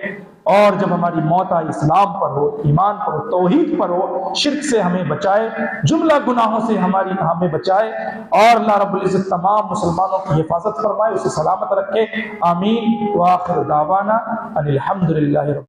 اور جب ہماری موت آئے اسلام پر ہو، ایمان پر ہو، توحید پر ہو، شرک سے ہمیں بچائے، جملہ گناہوں سے ہمیں بچائے، اور اللہ رب العزت تمام مسلمانوں کی حفاظت فرمائے، اسے سلامت رکھے۔ آمین۔ وآخر دعوانا ان الحمد للہ رب